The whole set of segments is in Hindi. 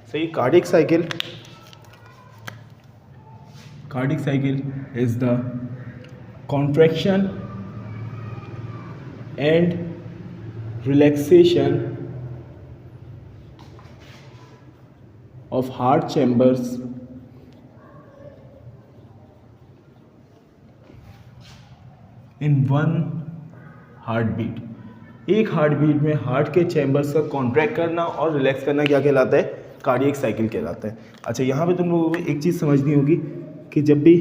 सही। Cardiac cycle is the contraction and relaxation of heart chambers in one heartbeat। एक हार्ट बीट में हार्ट के चैम्बर्स का कॉन्ट्रैक्ट करना और रिलैक्स करना क्या कहलाता है? कार्डियक साइकिल कहलाता है। अच्छा, यहाँ पे तुम लोगों को एक चीज़ समझनी होगी कि जब भी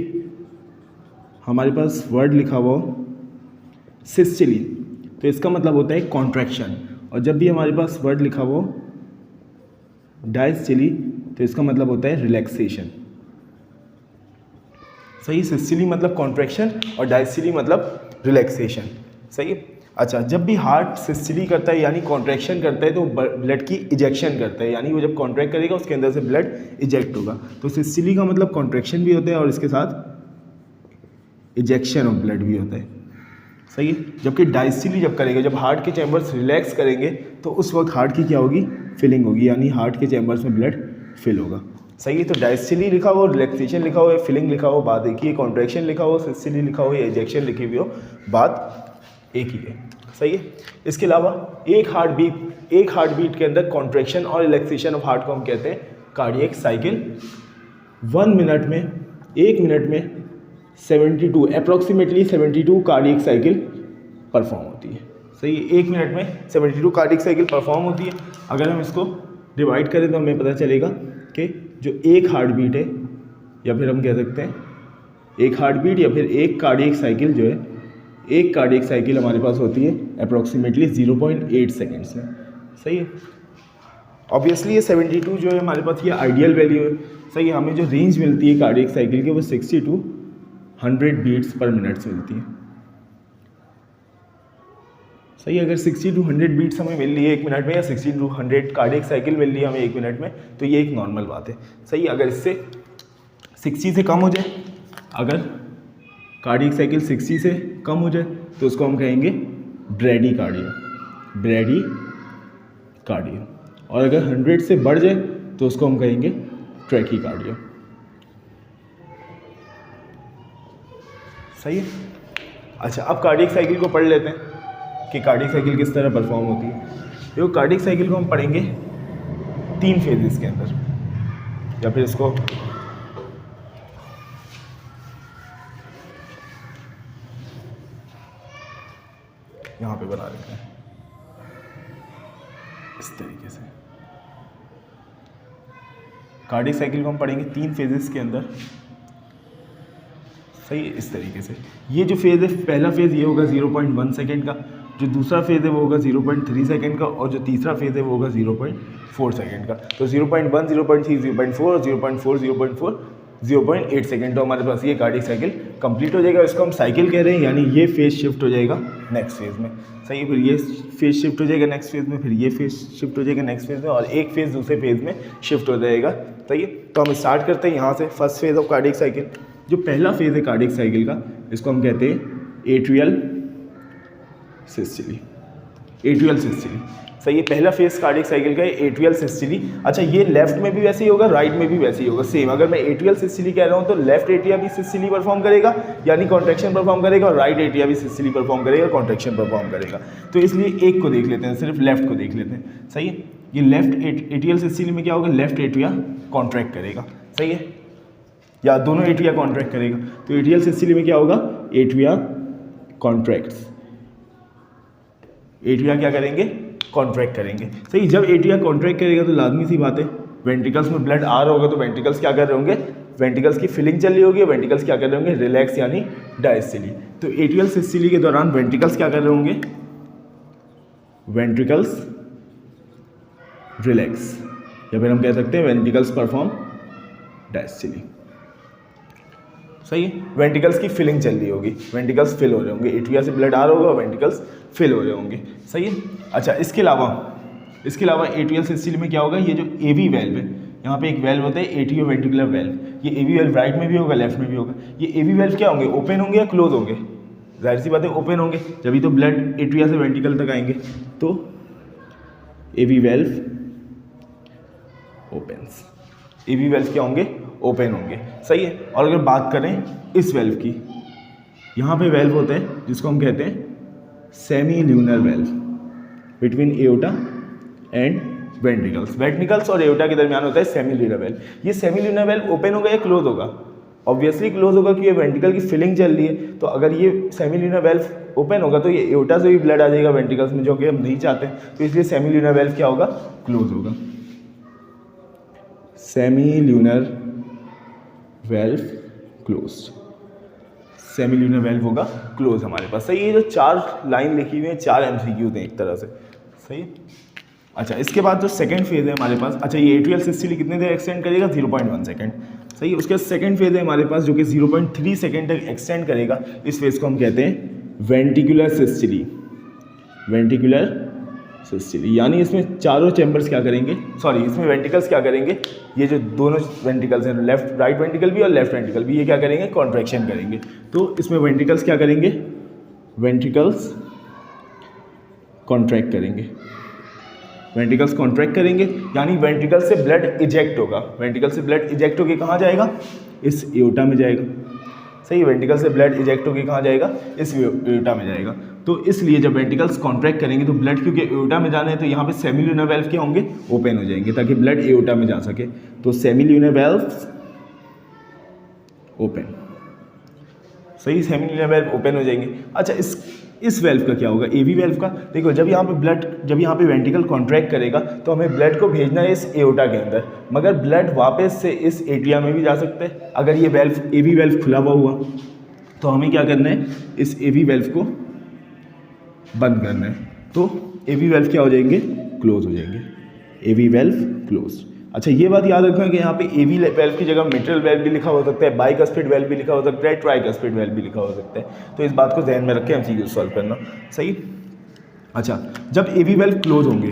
हमारे पास वर्ड लिखा हुआ हो सिस्टली तो इसका मतलब होता है कॉन्ट्रैक्शन, और जब भी हमारे पास वर्ड लिखा हुआ हो डायस्टली तो इसका मतलब होता है रिलैक्सेशन। सही। सिस्टली मतलब कॉन्ट्रैक्शन और डायस्टली मतलब रिलैक्सेशन। सही है। अच्छा, जब भी हार्ट सिस्टली करता है यानी कॉन्ट्रैक्शन करता है तो ब्लड की इजेक्शन करता है, यानी वो जब कॉन्ट्रैक्ट करेगा उसके अंदर से ब्लड इजेक्ट होगा। तो सिस्टली का मतलब कॉन्ट्रैक्शन भी होता है और इसके साथ इजेक्शन ऑफ ब्लड भी होता है। सही है। जबकि डायस्टली जब करेगा, जब हार्ट के चैम्बर्स रिलैक्स करेंगे तो उस वक्त हार्ट की क्या होगी? फिलिंग होगी, यानी हार्ट के चैम्बर्स में ब्लड फिल होगा। सही है। तो डायस्टली लिखा हो, रिलैक्सेशन लिखा हो या फिलिंग लिखा हो, बात एक ही है। कॉन्ट्रैक्शन लिखा हो, सिस्टली लिखा हो या इजेक्शन लिखी हुई हो, बात एक ही है। सही है। इसके अलावा एक हार्ट बीट के अंदर कॉन्ट्रैक्शन और रिलैक्सेशन ऑफ हार्ट को हम कहते हैं कार्डियक साइकिल। 1 मिनट में, 1 मिनट में 72 अप्रॉक्सीमेटली 72 कार्डियक साइकिल परफॉर्म होती है। सही है। 1 मिनट में 72 कार्डियक साइकिल परफॉर्म होती है। अगर हम इसको डिवाइड करें तो हमें पता चलेगा कि जो एक हार्ट बीट है, या फिर हम कह सकते हैं एक हार्ट बीट या फिर एक कार्डियक साइकिल जो है, एक कार्डियक साइकिल हमारे पास होती है अप्रॉक्सीमेटली 0.8 सेकेंड्स में। सही है। ऑब्वियसली ये 72 जो है हमारे पास ये आइडियल वैल्यू है। सही है। हमें जो रेंज मिलती है कार्डियक साइकिल की वो 60 to 100 बीट्स पर मिनट से मिलती है। सही। अगर 60 to 100 बीट्स हमें मिल रही है 1 मिनट में, या 60 to 100 कार्डियक साइकिल मिल रही है हमें 1 मिनट में, तो ये एक नॉर्मल बात है। सही। अगर इससे 60 से कम हो जाए, अगर कार्डियक साइकिल 60 से कम हो जाए तो उसको हम कहेंगे ब्रैडी कार्डियो, और अगर 100 से बढ़ जाए तो उसको हम कहेंगे ट्रैकी कार्डियो। सही है। अच्छा, अब कार्डियक साइकिल को पढ़ लेते हैं कि कार्डियक साइकिल किस तरह परफॉर्म होती है। देखो, कार्डियक साइकिल को हम पढ़ेंगे 3 फेजेस के अंदर, या फिर इसको यहाँ पे बना लेते हैं इस तरीके से। कार्डियक साइकिल को हम पढ़ेंगे 3 फेजेस के अंदर। सही है। इस तरीके से ये जो फेज़ है, पहला फेज़ ये होगा 0.1 सेकेंड का, जो दूसरा फेज़ है वो होगा 0.3 सेकेंड का, और जो तीसरा फेज़ है वो होगा 0.4 सेकेंड का। तो 0.1, 0.3, 0.4 और 0.4, 0.4, 0.8 सेकेंड। तो हमारे पास ये कार्डियक साइकिल कंप्लीट हो जाएगा। इसको हम साइकिल कह रहे हैं, यानी ये फेज़ शिफ्ट हो जाएगा नेक्स्ट फेज़ में। सही है। फिर ये फेज़ शिफ्ट हो जाएगा नेक्स्ट फेज़ में, फिर ये फेज़ शिफ्ट हो जाएगा नेक्स्ट फेज़ में, और एक फेज़ दूसरे फेज़ में शिफ्ट हो जाएगा। सही है। तो हम स्टार्ट करते हैं यहाँ से, first phase of cardiac cycle. जो पहला फेज़ है कार्डियक साइकिल का, इसको हम कहते हैं एट्रियल सिस्टली। सही है। पहला फेज़ कार्डियक साइकिल का है एट्रियल सिस्टली। अच्छा, ये लेफ्ट में भी वैसे ही होगा, राइट में भी वैसे ही होगा, सेम। अगर मैं एट्रियल सिस्टली कह रहा हूँ तो लेफ्ट एट्रिया भी सिस्टली परफॉर्म करेगा, यानी कॉन्ट्रैक्शन परफॉर्म करेगा, और राइट एट्रिया भी सिस्टली परफॉर्म करेगा, कॉन्ट्रैक्शन परफॉर्म करेगा। तो इसलिए एक को देख लेते हैं, सिर्फ लेफ्ट को देख लेते हैं। सही है। ये लेफ्ट एट्रियल सिस्टली में क्या होगा? लेफ्ट एट्रिया कॉन्ट्रैक्ट करेगा। सही है। या दोनों एट्रिया कॉन्ट्रैक्ट करेगा। तो एट्रियल सिस्टली में क्या होगा? Atria contracts. एट्रिया क्या करेंगे? कॉन्ट्रैक्ट करेंगे। सही। जब एट्रिया कॉन्ट्रैक्ट करेगा तो लाजमी सी बात है वेंट्रिकल्स में ब्लड आ रहा होगा, तो वेंट्रिकल्स क्या कर रहे होंगे? वेंट्रिकल्स की फिलिंग चल रही होगी, वेंट्रिकल्स क्या कर रहे होंगे? रिलैक्स यानी डायस्टली। तो एट्रियल सिस्टली के दौरान वेंट्रिकल्स क्या कर रहे होंगे? वेंट्रिकल्स रिलैक्स, या फिर हम कह सकते हैं वेंट्रिकल्स परफॉर्म डायस्टली। सही है। वेंट्रिकल्स की फिलिंग चल रही होगी, वेंट्रिकल्स फिल हो रहे होंगे, एट्रिया से ब्लड आ रहा होगा, वेंट्रिकल्स फिल हो रहे होंगे। सही है। अच्छा, इसके अलावा एट्रियल सिस्टली में क्या होगा? ये जो एवी वेल्व है, यहाँ पे एक वेल्व होता है एट्रियो वेंट्रिकुलर वेल्व। ये एवी वेल्व राइट में भी होगा, लेफ्ट में भी होगा। ये एवी वेल्व क्या होंगे? ओपन होंगे या क्लोज होंगे? जाहिर सी बात है ओपन होंगे, जब तो ब्लड एट्रिया से वेंट्रिकल तक आएंगे। तो एवी वेल्व ओपन्स। AV वेल्व क्या होंगे? ओपन होंगे, सही है। और अगर बात करें इस वेल्व की, यहाँ पे वेल्व होते हैं जिसको हम कहते हैं semi lunar valve between aorta and ventricles. Ventricles और एओर्टा के दरमियान होता है सेमी ल्यूनर वेल्व। ये सेमी ल्यूनर वेल्व ओपन होगा या क्लोज होगा? ऑब्वियसली क्लोज होगा क्योंकि ये वेंट्रिकल की फिलिंग चल रही है। तो अगर ये सेमी ल्यूनर वेल्व ओपन होगा तो ये एओर्टा से भी ब्लड आ जाएगा वेंट्रिकल्स में, जो कि हम नहीं चाहते। तो इसलिए सेमी ल्यूनर वेल्व क्या होगा? क्लोज होगा। Semi lunar valve closed, semi lunar valve होगा क्लोज हमारे पास, सही है। ये जो 4 लाइन लिखी हुई है 4 MCQ थे एक तरह से, सही है। अच्छा, इसके बाद जो सेकंड फेज है हमारे पास, अच्छा ये एट्रियल सिस्टोली कितने देर एक्सटेंड करेगा? 0.1 सेकंड, सही है। उसके सेकंड फेज है हमारे पास जो कि 0.3 सेकंड तक एक्सटेंड करेगा। इस फेज को हम कहते हैं वेंटिकुलर सिस्टोली, वेंटिकुलर सिस्टोली। यानी इसमें चारों चैम्बर्स क्या करेंगे, सॉरी इसमें वेंट्रिकल्स क्या करेंगे, ये जो दोनों वेंट्रिकल्स हैं, लेफ्ट राइट वेंट्रिकल भी और लेफ्ट वेंट्रिकल भी, ये क्या करेंगे? कॉन्ट्रैक्शन करेंगे। तो इसमें वेंट्रिकल्स क्या करेंगे? वेंट्रिकल्स कॉन्ट्रैक्ट करेंगे, वेंट्रिकल्स कॉन्ट्रैक्ट करेंगे, यानी वेंट्रिकल से ब्लड इजेक्ट होगा। वेंट्रिकल से ब्लड इजेक्ट होकर कहाँ जाएगा? इस एओर्टा में जाएगा, सही। वेंट्रिकल से ब्लड इजेक्ट होकर कहाँ जाएगा? इस एओर्टा में जाएगा। तो इसलिए जब वेंट्रिकल्स कॉन्ट्रैक्ट करेंगे तो ब्लड क्योंकि एओर्टा में जाना है, तो यहाँ पे सेमी ल्यूनर वेल्व क्या होंगे? ओपन हो जाएंगे ताकि ब्लड एओर्टा में जा सके। तो सेमी ल्यूनर वेल्व्स ओपन, सही, सेमी ल्यूनर वेल्व ओपन हो जाएंगे। अच्छा, इस वेल्व का क्या होगा? AV वेल्व का। देखो जब यहाँ पे वेंट्रिकल कॉन्ट्रैक्ट करेगा तो हमें ब्लड को भेजना है इस एओर्टा के अंदर, मगर ब्लड वापस से इस एट्रिया में भी जा सकता है। अगर ये वेल्व AV वेल्व खुला हुआ तो हमें क्या करना है? इस AV वेल्व को बंद करना है। तो AV वेल्व क्या हो जाएंगे? क्लोज हो जाएंगे, AV वेल्व क्लोज। अच्छा, ये बात याद रखना कि यहाँ पे AV वेल्व की जगह मिट्रल वेल्व भी लिखा हो सकता है, बाइकस्पिड वेल्व भी लिखा हो सकता है, ट्राइकस्पिड वेल्व भी लिखा हो सकता है। तो इस बात को ध्यान में रख के MCQ सॉल्व करना, सही। अच्छा, जब AV वेल्व क्लोज होंगे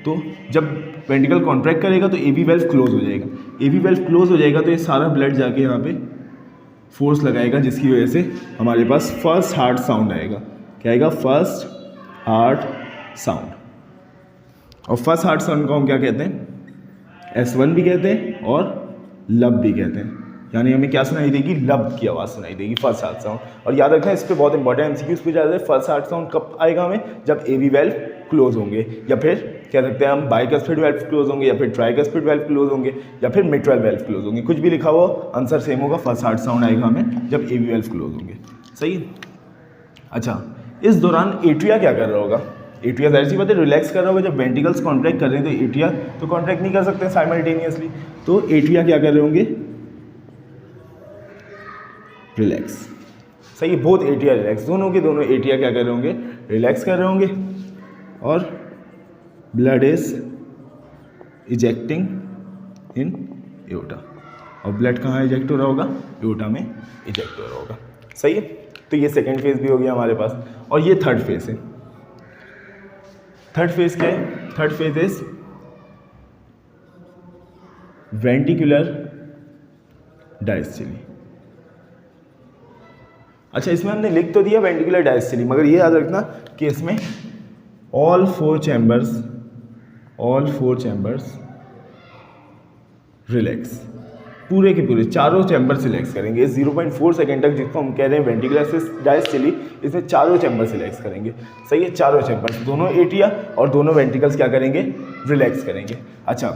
तो जब वेंट्रिकल कॉन्ट्रैक्ट करेगा तो AV वेल्व क्लोज हो जाएगा। AV वेल्व क्लोज हो जाएगा तो ये सारा ब्लड जाके यहाँ पे फोर्स लगाएगा, जिसकी वजह से हमारे पास फर्स्ट हार्ट साउंड आएगा। क्या आएगा? First heart sound. और फर्स्ट हार्ट साउंड को हम क्या कहते हैं? S1 भी कहते हैं और लब भी कहते हैं। यानी हमें क्या सुनाई देगी? लब की आवाज़ सुनाई देगी, फर्स्ट हार्ट साउंड। और याद रखना, इस पे बहुत इंपॉर्टेंट MCQs पूछा जाता है, फर्स्ट हार्ट साउंड कब आएगा हमें? जब AV वेल्व क्लोज होंगे, या फिर कह सकते हैं हम बाइकस्पिड वेल्व क्लोज होंगे, या फिर ट्राइकस्पिड वेल्व क्लोज होंगे, या फिर मिट्रल वेल्व क्लोज होंगे। कुछ भी लिखा हो, आंसर सेम होगा, फर्स्ट हार्ट साउंड आएगा हमें जब AV वेल्व क्लोज होंगे, सही। अच्छा, इस दौरान एट्रिया क्या कर रहा होगा? एट्रिया जाहिर सी बात है रिलैक्स कर रहा होगा। जब वेंट्रिकल्स कॉन्ट्रैक्ट कर रहे हैं तो एट्रिया तो कॉन्ट्रैक्ट नहीं कर सकते साइमल्टेनियसली, तो एट्रिया क्या कर रहे होंगे? रिलैक्स, सही है। बोथ एट्रिया रिलैक्स, दोनों के दोनों एट्रिया क्या कर रहे होंगे? रिलैक्स कर रहे होंगे। और blood is ejecting in aorta, और ब्लड कहाँ इजेक्ट हो रहा होगा? एओर्टा में इजेक्ट हो रहा होगा, सही है। तो ये सेकेंड फेज भी हो गया हमारे पास, और ये थर्ड फेज है। थर्ड फेज क्या है? Third phase is ventricular diastole. अच्छा, इसमें हमने लिख तो दिया वेंटिकुलर डायस्टोली, मगर ये याद रखना कि इसमें ऑल फोर चैम्बर्स रिलैक्स, पूरे के पूरे चारों चैम्बर्स रिलैक्स करेंगे। 0.4 सेकेंड तक, जिसको हम कह रहे हैं वेंटिकुलर डायस्टोली, इसमें चारों चैम्बर्स रिलैक्स करेंगे, सही है। चारों चैम्बर्स, दोनों एट्रिया और दोनों वेंट्रिकल्स क्या करेंगे? रिलैक्स करेंगे। अच्छा,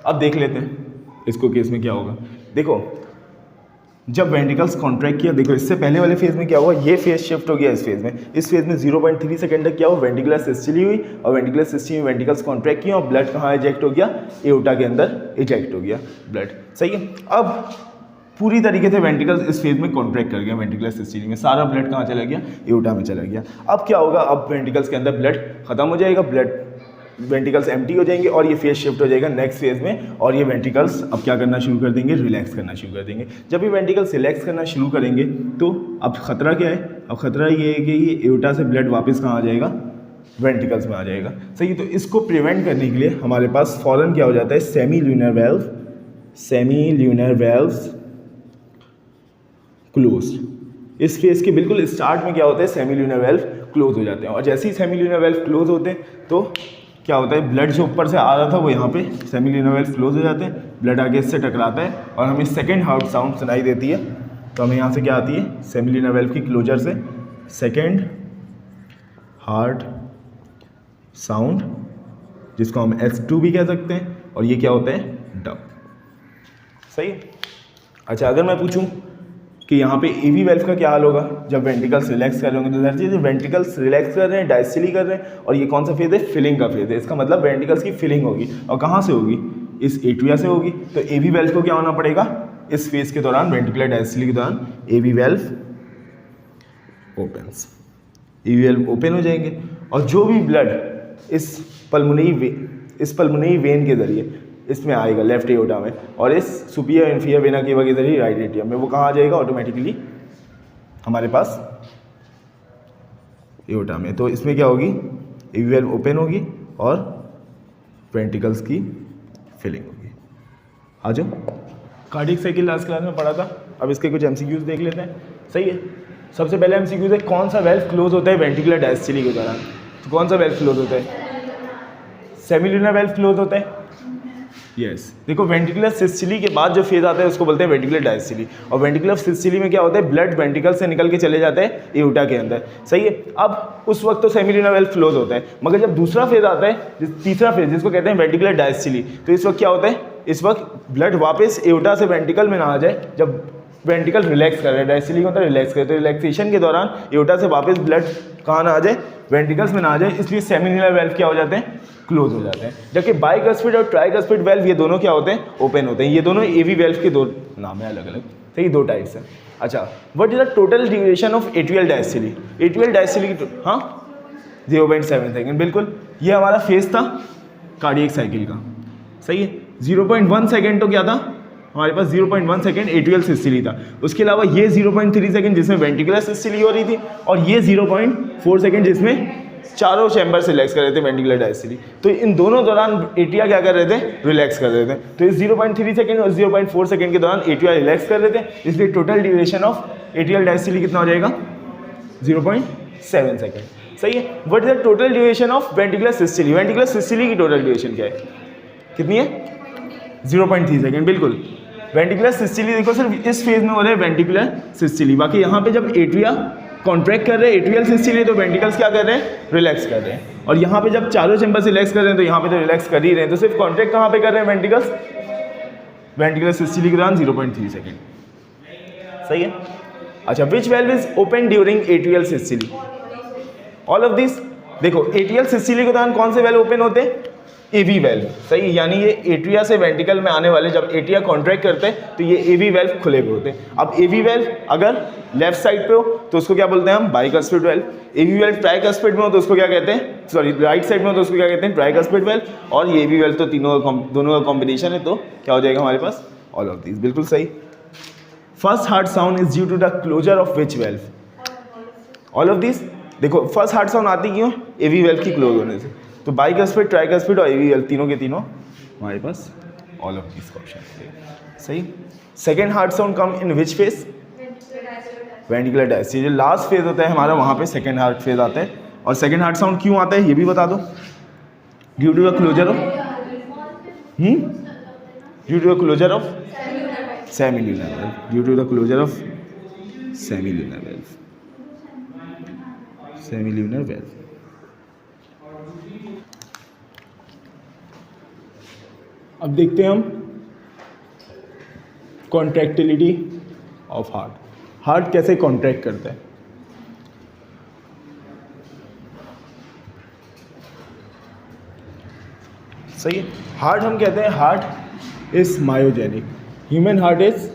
अब देख लेते हैं इसको केस में क्या होगा। देखो, जब वेंट्रिकल्स कॉन्ट्रैक्ट किया, देखो इससे पहले वाले फेज में क्या हुआ? ये फेज शिफ्ट हो गया इस फेज में। इस फेज में 0.3 सेकंड तक क्या हुआ? वेंट्रिकुलर सिस्टोली हुई, और वेंट्रिकुलर सिस्टोली में वेंट्रिकल्स कॉन्ट्रैक्ट किया और ब्लड कहाँ इजेक्ट हो गया? एओर्टा के अंदर इजेक्ट हो गया ब्लड, सही है। अब पूरी तरीके से वेंट्रिकल्स इस फेज में कॉन्ट्रैक्ट कर गया, वेंट्रिकुलर सिस्टोली में सारा ब्लड कहाँ चला गया? एओर्टा में चला गया। अब क्या होगा? अब वेंट्रिकल्स के अंदर ब्लड खत्म हो जाएगा, ब्लड वेंट्रिकल्स एम्प्टी हो जाएंगे और ये फेज शिफ्ट हो जाएगा नेक्स्ट फेज में, और ये वेंट्रिकल्स अब क्या करना शुरू कर देंगे? रिलैक्स करना शुरू कर देंगे। जब ये वेंट्रिकल्स रिलैक्स करना शुरू करेंगे तो अब खतरा क्या है? अब खतरा ये है कि ये एओर्टा से ब्लड वापस कहाँ आ जाएगा? वेंट्रिकल्स में आ जाएगा, सही। तो इसको प्रिवेंट करने के लिए हमारे पास फौरन क्या हो जाता है? Semi lunar valves closed. इस फेज के बिल्कुल स्टार्ट में क्या होता है? सेमी ल्यूनर वेल्व क्लोज हो जाते हैं, और जैसे ही सेमी ल्यूनर वेल्व क्लोज होते हैं तो क्या होता है, ब्लड जो ऊपर से आ रहा था वो यहाँ पे सेमिलिनर वेल्व क्लोज हो जाते हैं, ब्लड आगे इससे टकराता है और हमें सेकेंड हार्ट साउंड सुनाई देती है। तो हमें यहाँ से क्या आती है, सेमिलिनर वेल्व की क्लोजर से सेकेंड हार्ट साउंड, जिसको हम S2 भी कह सकते हैं, और ये क्या होता है, डब। सही। अच्छा, अगर मैं पूछूं कि यहाँ पे AV वेल्व का क्या हाल होगा जब वेंट्रिकल्स रिलैक्स कर रहे होंगे, तो हर चीज़ वेंट्रिकल्स रिलैक्स कर रहे हैं, डायस्टिली कर रहे हैं, और ये कौन सा फेज है, फिलिंग का फेज है। इसका मतलब वेंट्रिकल्स की फिलिंग होगी, और कहाँ से होगी, इस एट्रिया से होगी। तो AV वेल्व को क्या होना पड़ेगा, इस फेज के दौरान, वेंट्रिकुलर डायस्टिली के दौरान AV valve opens, AV valve open हो जाएंगे, और जो भी ब्लड इस पल्मोनरी वेन के जरिए इसमें आएगा, लेफ्ट एओर्टा में, और इस सुपीरियर इंफीरियर वेना केवा के जरिए राइट एट्रियम में, वो कहाँ आ जाएगा, ऑटोमेटिकली हमारे पास एओर्टा में। तो इसमें क्या होगी, AV वेल्व ओपन होगी और वेंट्रिकल्स की फिलिंग होगी। आ जाओ, कार्डियक साइकिल लास्ट क्लास में पढ़ा था, अब इसके कुछ MCQs देख लेते हैं। सही है। सबसे पहले MCQ है, कौन सा वेल्व क्लोज होता है वेंट्रिकुलर डायस्टिली के दौरान। तो कौन सा वेल्व क्लोज होता है, सेमिलिनर वेल्व क्लोज होता है। यस। देखो, वेंट्रिकुलर सिस्टिली के बाद जो फेज आता है उसको बोलते हैं वेंट्रिकुलर डायस्टिली, और वेंट्रिकुलर सिस्टिली में क्या होता है, ब्लड वेंट्रिकल से निकल के चले जाते हैं एओर्टा के अंदर। सही है। अब उस वक्त तो सेमिलिनर वेल्व क्लोज होता है, मगर जब दूसरा फेज आता है, तीसरा फेज जिसको कहते हैं वेंट्रिकुलर डायस्टिली, तो इस वक्त क्या होता है, इस वक्त ब्लड वापस एओर्टा से वेंट्रिकल में ना आ जाए, जब वेंट्रिकल रिलैक्स कर रहे हैं, डायस्टिली को होता है रिलैक्स करे, तो रिलैक्सेशन के दौरान एओर्टा से वापस ब्लड कहाँ ना आ जाए, वेंट्रिकल्स में ना आ जाए, इसलिए सेमिलिनर वेल्व क्या हो जाते हैं, क्लोज हो जाते हैं। जबकि बाइकस्पिड और ट्राइकस्पिड वेल्व ये दोनों क्या होते हैं, ओपन होते हैं। ये दोनों AV वेल्व के दो नाम है अलग अलग। सही, दो टाइप्स हैं। अच्छा, what is the total duration of atrial diastole. Atrial diastole की 0.7 सेकेंड, बिल्कुल। ये हमारा फेज था कार्डियक साइकिल का। सही है। 0.1 सेकेंड तो क्या था हमारे पास, 0.1 सेकेंड एट्रियल सिस्टिली था। उसके अलावा ये 0.3 सेकेंड जिसमें वेंट्रिकुलर सिस्टिली हो रही थी, और ये 0.4 सेकेंड जिसमें चारों चैम्बर्स रिलैक्स कर रहे थे वेंट्रिकुलर डायस्टिली। तो इन दोनों दौरान एट्रिया क्या कर रहे थे, रिलैक्स कर रहे थे। तो इस 0.3 सेकेंड और 0.4 सेकेंड के दौरान एट्रिया रिलैक्स कर रहे थे, इसलिए total duration of atrial diastole कितना हो जाएगा, 0.7 सेकेंड। सही है। What is the total duration of ventricular systole. Ventricular systole की टोटल ड्यूरेशन क्या है, कितनी है, 0.3 सेकेंड, बिल्कुल। वेंट्रिकुलर सिस्टिली देखो सिर्फ इस फेज में हो रहा है वेंट्रिकुलर सिस्टिली, बाकी यहाँ पे जब एट्रिया कॉन्ट्रैक्ट कर रहे हैं एट्रियल सिस्टिली, तो वेंट्रिकल्स क्या कर रहे हैं, रिलैक्स कर रहे हैं। और यहाँ पे जब चारों चैम्बर्स रिलैक्स कर रहे हैं, तो यहाँ पे तो रिलैक्स कर ही रहे हैं, तो सिर्फ कॉन्ट्रैक्ट कहाँ पे कर रहे हैं वेंट्रिकल्स, वेंट्रिकुलर सिस्टिली के दौरान 0.3 सेकेंड। सही है। अच्छा, which valve is open during atrial systole. All of this. देखो, एट्रियल सिस्टिली के दौरान कौन से वेल्व ओपन होते हैं, AV वेल्व। सही, यानी ये एट्रिया से वेंट्रिकल में आने वाले, जब एट्रिया कॉन्ट्रैक्ट करते हैं तो ये AV वेल्व खुले हुए होते हैं। अब AV वेल्व अगर लेफ्ट साइड पे हो तो उसको क्या बोलते हैं हम, bicuspid valve. AV valve tricuspid में हो तो उसको क्या कहते हैं, सॉरी राइट साइड में हो तो उसको क्या कहते हैं, ट्राइकस्पिड वेल्व। और ये AV वेल्व तो दोनों का कॉम्बिनेशन है, तो क्या हो जाएगा हमारे पास, ऑल ऑफ दिस। बिल्कुल सही। First heart sound is due to the closure of which valve. All of this. देखो, फर्स्ट हार्ट साउंड आती क्यों, AV वेल्व की क्लोज होने से। तो बाइकस्पिड, ट्राइकस्पिड और AV वेल्व तीनों के तीनों हमारे पास ऑल ऑफ दिस ऑप्शन। सही। Second heart sound come in which phase, ventricular diastole. जो लास्ट फेज होता है हमारा, वहाँ पे सेकेंड हार्ट फेज आता है। और सेकेंड हार्ट साउंड क्यों आता है ये भी बता दो, due to the closure of due to the closure of semilunar valve, due to the closure of semilunar valve, semilunar valve. अब देखते हैं हम कॉन्ट्रैक्टिलिटी ऑफ हार्ट। हार्ट कैसे कॉन्ट्रैक्ट करता है। सही है। हार्ट हम कहते हैं heart is myogenic. Human heart is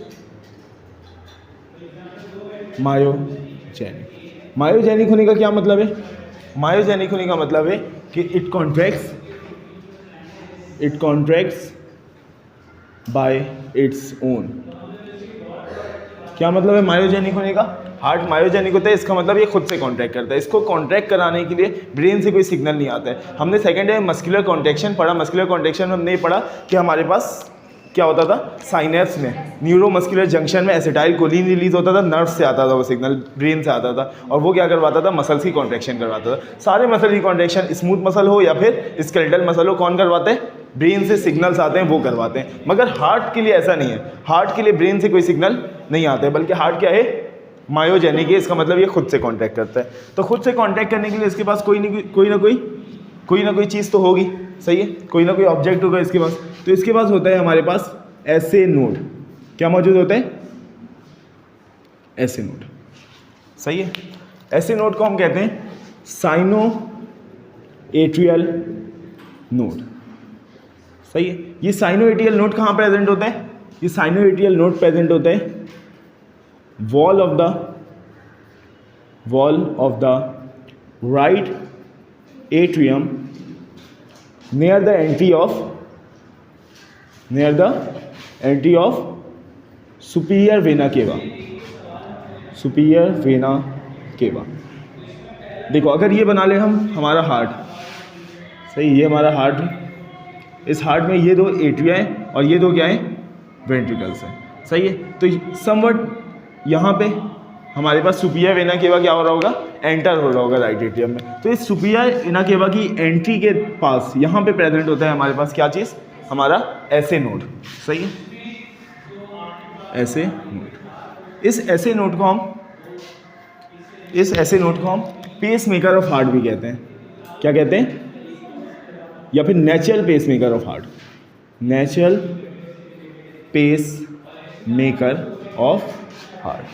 myogenic. Myogenic होने का क्या मतलब है, मायोजेनिक होने का मतलब है कि it contracts bye its own. क्या मतलब है मायोजेनिक होने का, हार्ट मायोजेनिक होता है, इसका मतलब ये खुद से कॉन्ट्रैक्ट करता है। इसको कॉन्ट्रैक्ट कराने के लिए ब्रेन से कोई सिग्नल नहीं आता है। हमने सेकेंड है मस्कुलर कॉन्ट्रैक्शन पढ़ा। मस्कुलर कॉन्ट्रैक्शन में हमने ये पढ़ा कि हमारे पास क्या होता था, साइनेप्स में न्यूरोमस्कुलर जंक्शन में एसिटाइल कोलिन रिलीज होता था, नर्व से आता था वो सिग्नल, ब्रेन से आता था, और वो क्या करवाता था, मसल्स की कॉन्ट्रैक्शन करवाता था। सारे मसल की कॉन्ट्रैक्शन, स्मूथ मसल हो या फिर स्केलेटल मसल हो, कौन करवाते हैं, ब्रेन से सिग्नल्स आते हैं वो करवाते हैं। मगर हार्ट के लिए ऐसा नहीं है, हार्ट के लिए ब्रेन से कोई सिग्नल नहीं आते हैं, बल्कि हार्ट क्या है, मायोजेनिक है। इसका मतलब ये खुद से कॉन्ट्रैक्ट करता है। तो खुद से कॉन्ट्रैक्ट करने के लिए इसके पास कोई ना कोई चीज़ तो होगी, सही है, कोई ना कोई ऑब्जेक्ट होगा इसके पास। तो इसके पास होता है हमारे पास ऐसे नोड, क्या मौजूद होते हैं, ऐसे नोड, सही है। ऐसे नोड को हम कहते हैं साइनो एट्रियल नोड, सही है। ये साइनो एट्रियल नोड कहाँ प्रेजेंट होता है, ये साइनो एट्रियल नोड प्रेजेंट होता है wall of the right atrium near the entry of superior vena cava, देखो अगर ये बना ले हम हमारा हार्ट, सही, ये हमारा हार्ट है, इस हार्ट में ये दो एट्रिया है और ये दो क्या है, वेंट्रिकल्स हैं, सही है। तो समवट यहाँ पे हमारे पास सुपीरियर वेना केवा क्या हो रहा होगा, एंटर हो रहा होगा राइट एट्रियम में। तो इस सुपीरियर वेना केवा की एंट्री के पास यहाँ पे प्रेजेंट होता है हमारे पास क्या चीज़, हमारा ऐसे नोड, सही है, ऐसे नोड। इस ऐसे नोड को हम पेस मेकर ऑफ हार्ट भी कहते हैं। क्या कहते हैं, या फिर natural pacemaker of heart, natural pacemaker of heart,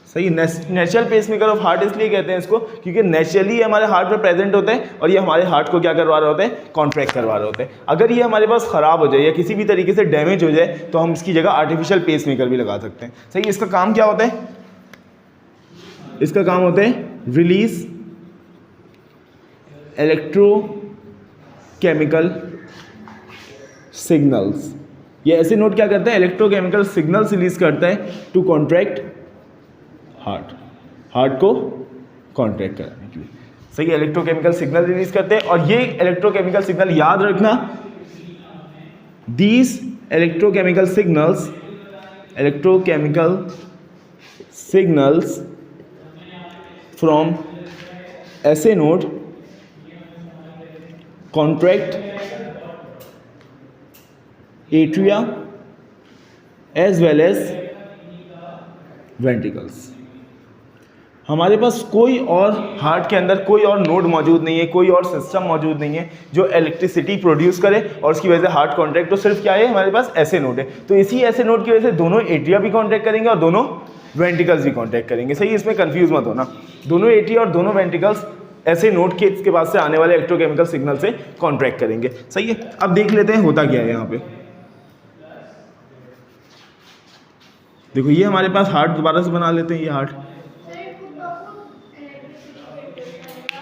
सही। Natural pacemaker of heart इसलिए कहते हैं इसको क्योंकि नेचुरली हमारे हार्ट में प्रेजेंट होते हैं और ये हमारे हार्ट को क्या करवा रहे होते हैं, कॉन्ट्रैक्ट करवा रहे होते हैं। अगर ये हमारे पास ख़राब हो जाए या किसी भी तरीके से डैमेज हो जाए तो हम इसकी जगह आर्टिफिशियल पेस मेकर भी लगा सकते हैं, सही। इसका काम क्या होता है, इसका काम होता है रिलीज इलेक्ट्रोकेमिकल सिग्नल्स। ये ऐसे नोड क्या करता है, इलेक्ट्रोकेमिकल सिग्नल्स रिलीज करता है टू कॉन्ट्रैक्ट हार्ट को कॉन्ट्रैक्ट कराने के लिए, सही। इलेक्ट्रोकेमिकल सिग्नल रिलीज करते हैं और ये इलेक्ट्रोकेमिकल सिग्नल याद रखना, these electrochemical signals from SA node contract atria as well as ventricles. हमारे पास कोई और हार्ट के अंदर कोई और नोड मौजूद नहीं है, कोई और सिस्टम मौजूद नहीं है जो इलेक्ट्रिसिटी प्रोड्यूस करे और उसकी वजह से हार्ट कॉन्ट्रैक्ट, तो सिर्फ क्या है, हमारे पास ऐसे नोड है। तो इसी ऐसे नोड की वजह से दोनों एट्रिया भी कॉन्ट्रैक्ट करेंगे और दोनों वेंट्रिकल्स भी कॉन्ट्रैक्ट करेंगे, सही। इसमें कंफ्यूज मत होना, दोनों एट्रिया और दोनों वेंट्रिकल्स ऐसे नोड के इसके पास से आने वाले इलेक्ट्रोकेमिकल सिग्नल से कॉन्ट्रैक्ट करेंगे, सही है। अब देख लेते हैं होता क्या है यहाँ पे। देखो ये हमारे पास हार्ट दोबारा से बना लेते हैं, ये हार्ट,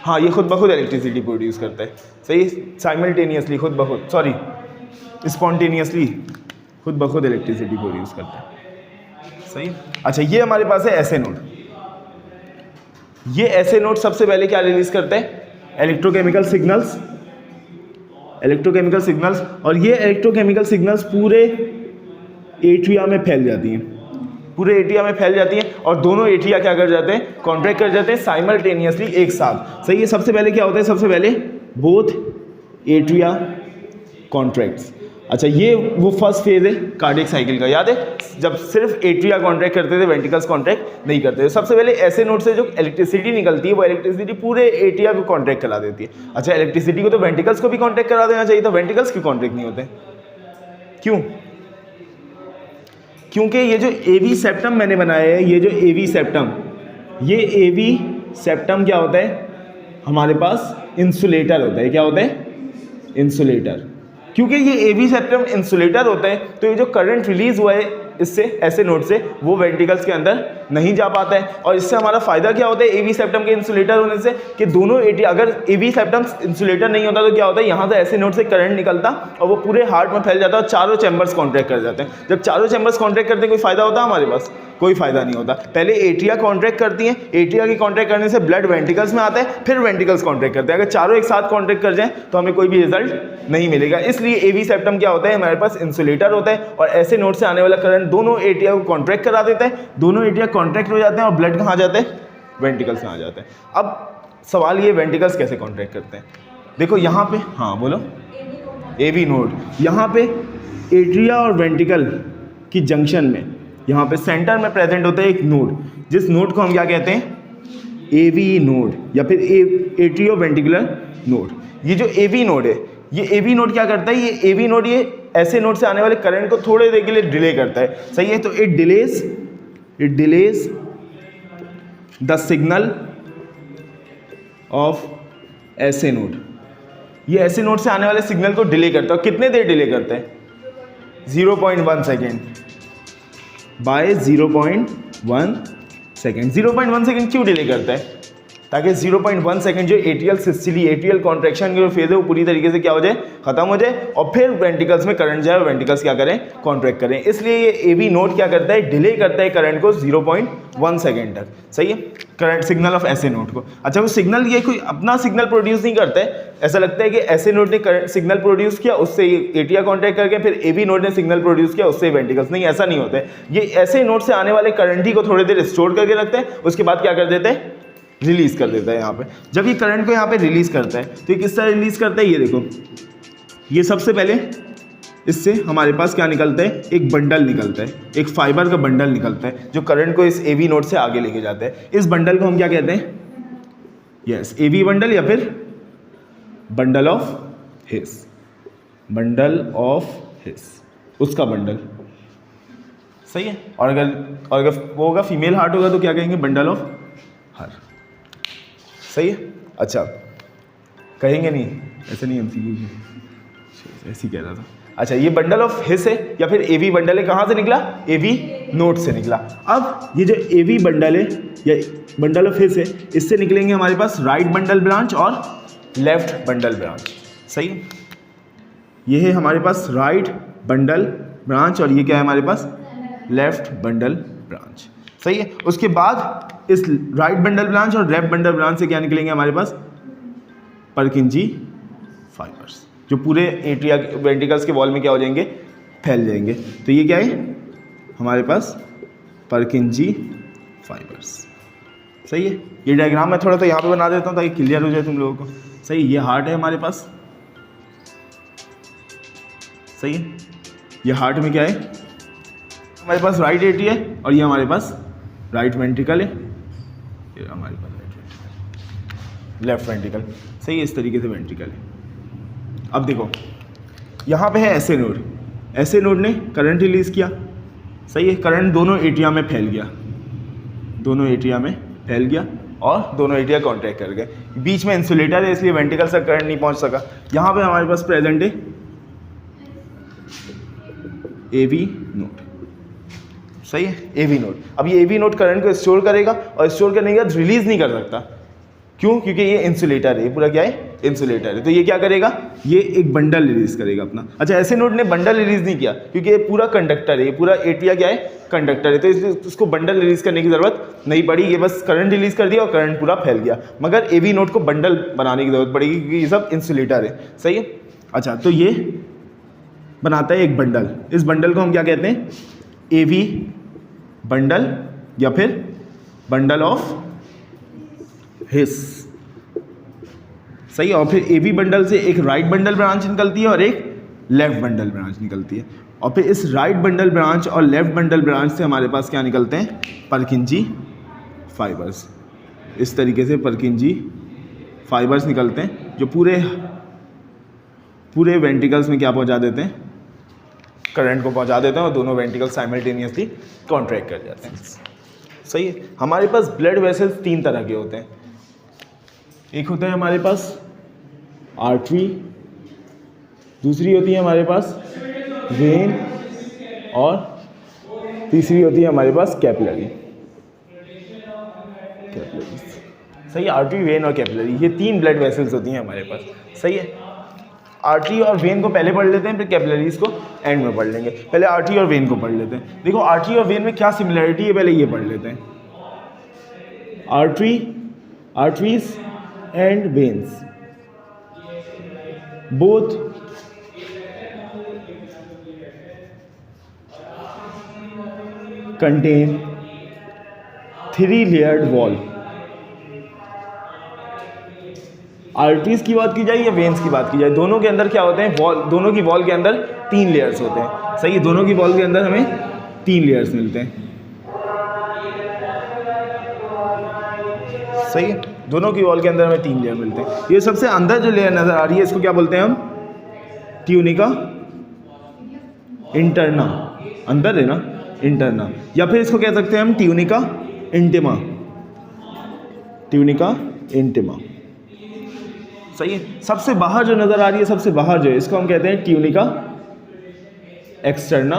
हाँ, ये खुद ब खुद इलेक्ट्रिसिटी प्रोड्यूस करता है, सही, साइमल्टेनियसली, स्पॉन्टेनियसली खुद ब खुद इलेक्ट्रिसिटी प्रोड्यूस करता है, सही। अच्छा, ये हमारे पास है ऐसे नोड। ये ऐसे नोड सबसे पहले क्या रिलीज करते हैं, इलेक्ट्रोकेमिकल सिग्नल्स, और ये इलेक्ट्रोकेमिकल सिग्नल्स पूरे एट्रिया में फैल जाती हैं, और दोनों एट्रिया क्या कर जाते हैं, कॉन्ट्रैक्ट कर जाते हैं साइमल्टेनियसली, एक साथ, सही है। सबसे पहले क्या होता है, सबसे पहले बोथ एट्रिया कॉन्ट्रैक्ट्स। अच्छा, ये वो फर्स्ट फेज है कार्डियक साइकिल का, याद है, जब सिर्फ एट्रिया कॉन्ट्रैक्ट करते थे, वेंट्रिकल्स कॉन्ट्रैक्ट नहीं करते थे। सबसे पहले ऐसे नोड से जो इलेक्ट्रिसिटी निकलती है वो इलेक्ट्रिसिटी पूरे एट्रिया को कॉन्ट्रैक्ट करा देती है। अच्छा, इलेक्ट्रिसिटी को तो वेंट्रिकल्स को भी कॉन्ट्रैक्ट करा देना चाहिए था, वेंट्रिकल्स क्यों कॉन्ट्रैक्ट नहीं होते, क्यों? क्योंकि ये जो एवी सेप्टम मैंने बनाया है, ये जो एवी सेप्टम, ये एवी सेप्टम क्या होता है, हमारे पास इंसुलेटर होता है। क्या होता है, इंसुलेटर। क्योंकि ये एवी सेप्टम इंसुलेटर होता है तो ये जो करंट रिलीज हुआ है इससे, ऐसे नोड से, वो वेंट्रिकल्स के अंदर नहीं जा पाता है। और इससे हमारा फायदा क्या होता है एवी सेप्टम के इंसुलेटर होने से, कि दोनों एट्रिया, अगर एवी सेप्टम इंसुलेटर नहीं होता तो क्या होता है, यहाँ से ऐसे नोड से करंट निकलता और वो पूरे हार्ट में फैल जाता है और चारों चैम्बर्स कॉन्ट्रैक्ट कर जाते हैं। जब चारों चैम्बर्स कॉन्ट्रैक्ट करते हैं कोई फायदा होता है हमारे पास? कोई फायदा नहीं होता। पहले एट्रिया कॉन्ट्रैक्ट करती हैं, एट्रिया की कॉन्ट्रैक्ट करने से ब्लड वेंट्रिकल्स में आता है, फिर वेंट्रिकल्स कॉन्ट्रैक्ट करते हैं। अगर चारों एक साथ कॉन्ट्रैक्ट कर जाएं तो हमें कोई भी रिजल्ट नहीं मिलेगा। इसलिए एवी सेप्टम क्या होता है, हमारे पास इंसुलेटर होता है और ऐसे नोड से आने वाला करंट दोनों एट्रिया को कॉन्ट्रैक्ट करा देता है, दोनों एट्रिया कॉन्ट्रैक्ट हो जाते हैं और ब्लड कहाँ जाता है, वेंट्रिकल्स में आ जाता है। अब सवाल ये, वेंट्रिकल्स कैसे कॉन्ट्रैक्ट करते हैं? देखो यहाँ पे, हाँ बोलो, एवी नोड, यहाँ पे एट्रिया और वेंट्रिकल की जंक्शन में, यहाँ पे सेंटर में प्रेजेंट होता है एक नोड, जिस नोड को हम क्या कहते हैं, एवी नोड या फिर एट्रियो वेंट्रिकुलर नोड। ये जो एवी नोड है, ये एवी नोड क्या करता है, ये एवी नोड ये ऐसे नोड से आने वाले करंट को थोड़े देर के लिए डिले करता है, सही है। तो it delays the signal of ऐसे नोड, ये ऐसे नोड से आने वाले सिग्नल को डिले करता है। कितने देर डिले करता है? 0.1 सेकेंड बाय 0.1 सेकेंड। 0.1 सेकेंड क्यों डिले करता है? ताकि 0.1 सेकेंड जो एट्रियल सिस्टली, एट्रियल कॉन्ट्रैक्शन की जो फेज है वो पूरी तरीके से क्या हो जाए, खत्म हो जाए और फिर वेंट्रिकल्स में करंट जाए और वेंट्रिकल्स क्या करें, कॉन्ट्रैक्ट करें। इसलिए ये एवी नोड क्या करता है, डिले करता है करंट को 0.1 सेकेंड तक, सही है, करंट सिग्नल ऑफ ऐसे नोड को। अच्छा, वो सिग्नल ये कोई अपना सिग्नल प्रोड्यूस नहीं करता है। ऐसा लगता है कि ऐसे नोड ने सिग्नल प्रोड्यूस किया, उससे एट्रिया कॉन्ट्रैक्ट करके फिर एवी नोड ने सिग्नल प्रोड्यूस किया, उससे वेंट्रिकल्स। नहीं, ऐसा नहीं होता है। ये ऐसे नोड से आने वाले करंट ही को थोड़ी देर स्टोर करके रखते हैं, उसके बाद क्या कर देते हैं, रिलीज कर देता है। यहाँ पे जब ये करंट को यहाँ पे रिलीज करता है तो ये किस तरह रिलीज करता है, ये देखो, ये सबसे पहले इससे हमारे पास क्या निकलता है, एक बंडल निकलता है, एक फाइबर का बंडल निकलता है जो करंट को इस एवी नोड से आगे लेके जाता है। इस बंडल को हम क्या कहते हैं, यस, एवी बंडल या फिर bundle of his, bundle of his, उसका बंडल, सही है। और अगर वो होगा फीमेल हार्ट होगा तो क्या कहेंगे, बंडल ऑफ हर, सही है। अच्छा, कहेंगे नहीं, ऐसे नहीं, एमसीक्यू ऐसे ही कह रहा था। अच्छा, ये बंडल ऑफ हिस है या फिर एवी बंडल है, कहाँ से निकला, एवी नोड से निकला। अब ये जो एवी बंडल है या बंडल ऑफ हिस है, इससे निकलेंगे हमारे पास राइट बंडल ब्रांच और लेफ्ट बंडल ब्रांच, सही है। ये है हमारे पास राइट बंडल ब्रांच और ये क्या है हमारे पास, लेफ्ट बंडल ब्रांच, सही है। उसके बाद इस राइट बंडल ब्रांच और लेफ्ट बंडल ब्रांच से क्या निकलेंगे हमारे पास, परकिंजी फाइबर्स, जो पूरे एट्रिया वेंट्रिकल्स के वॉल में क्या हो जाएंगे, फैल जाएंगे। तो ये क्या है हमारे पास, परकिंजी फाइबर्स, सही है। ये डायग्राम मैं थोड़ा सा यहाँ पे बना देता हूँ ताकि क्लियर हो जाए तुम लोगों को, सही। ये हार्ट है हमारे पास, सही है। ये हार्ट में क्या है हमारे पास, राइट एट्रिया है और ये हमारे पास राइट वेंट्रिकल है, ये हमारे पास राइट वेंट्रिकल, लेफ्ट वेंट्रिकल, सही है। इस तरीके से वेंट्रिकल है। अब देखो यहाँ पे है ऐसे नोड, ऐसे नोड ने करंट रिलीज किया, सही है। करंट दोनों एट्रिया में फैल गया, दोनों एट्रिया में फैल गया और दोनों एट्रिया कॉन्ट्रैक्ट कर गए। बीच में इंसुलेटर है इसलिए वेंट्रिकल से करंट नहीं पहुंच सका। यहाँ पे हमारे पास प्रेजेंट है एवी नोड, सही है, एवी नोड। अब ये एवी नोड करंट को स्टोर करेगा और स्टोर करने के बाद रिलीज नहीं कर सकता, क्यों, क्योंकि ये इंसुलेटर है, ये पूरा क्या है, इंसुलेटर है। तो ये क्या करेगा, ये एक बंडल रिलीज करेगा अपना। अच्छा, ऐसे नोड ने बंडल रिलीज नहीं किया क्योंकि ये पूरा कंडक्टर है, ये पूरा एट्रिया क्या है, कंडक्टर है, तो इसलिए उसको बंडल रिलीज करने की जरूरत नहीं पड़ी, ये बस करंट रिलीज कर दिया और करंट पूरा फैल गया। मगर एवी नोड को बंडल बनाने की जरूरत पड़ेगी क्योंकि ये सब इंसुलेटर है, सही है। अच्छा, तो ये बनाता है एक बंडल, इस बंडल को हम क्या कहते हैं, एवी बंडल या फिर बंडल ऑफ हिस, सही। और फिर एवी बंडल से एक राइट बंडल ब्रांच निकलती है और एक लेफ्ट बंडल ब्रांच निकलती है। और फिर इस राइट बंडल ब्रांच और लेफ्ट बंडल ब्रांच से हमारे पास क्या निकलते हैं, परकिंजी फाइबर्स। इस तरीके से परकिंजी फाइबर्स निकलते हैं जो पूरे वेंट्रिकल्स में क्या पहुंचा देते हैं, करंट को पहुंचा देते हैं और दोनों वेंट्रिकल साइमल्टेनियसली कॉन्ट्रैक्ट कर जाते हैं, सही है। हमारे पास ब्लड वेसल्स 3 तरह के होते हैं। एक होता है हमारे पास आर्टरी, दूसरी होती है हमारे पास वेन और तीसरी होती है हमारे पास कैपिलरी, सही है, आर्टरी, वेन और कैपिलरी, ये 3 ब्लड वेसल्स होती हैं हमारे पास। सही है, आर्टरी और वेन को पहले पढ़ लेते हैं, फिर कैपिलरीज को एंड में पढ़ लेंगे। पहले आर्टरी और वेन को पढ़ लेते हैं। देखो आर्टरी और वेन में क्या सिमिलरिटी है, पहले ये पढ़ लेते हैं। Arteries and veins both contain 3 layered wall. Arteries की बात की जाए या वेन्स की बात की जाए, दोनों के अंदर क्या होते हैं, वॉल, दोनों की वॉल के अंदर 3 लेयर्स होते हैं। सही है, दोनों की वॉल के अंदर हमें 3 लेयर्स मिलते हैं। सही है, दोनों की वॉल के अंदर हमें 3 लेयर मिलते हैं। ये सबसे अंदर जो लेयर नजर आ रही है इसको क्या बोलते हैं हम, ट्यूनिका इंटरना, अंदर है ना, इंटरना, या फिर इसको कह सकते हैं हम ट्यूनिका इंटिमा, ट्यूनिका इंटिमा। सही है, सबसे बाहर जो नजर आ रही है, सबसे बाहर जो है, इसको हम कहते हैं ट्यूनिका एक्सटर्ना,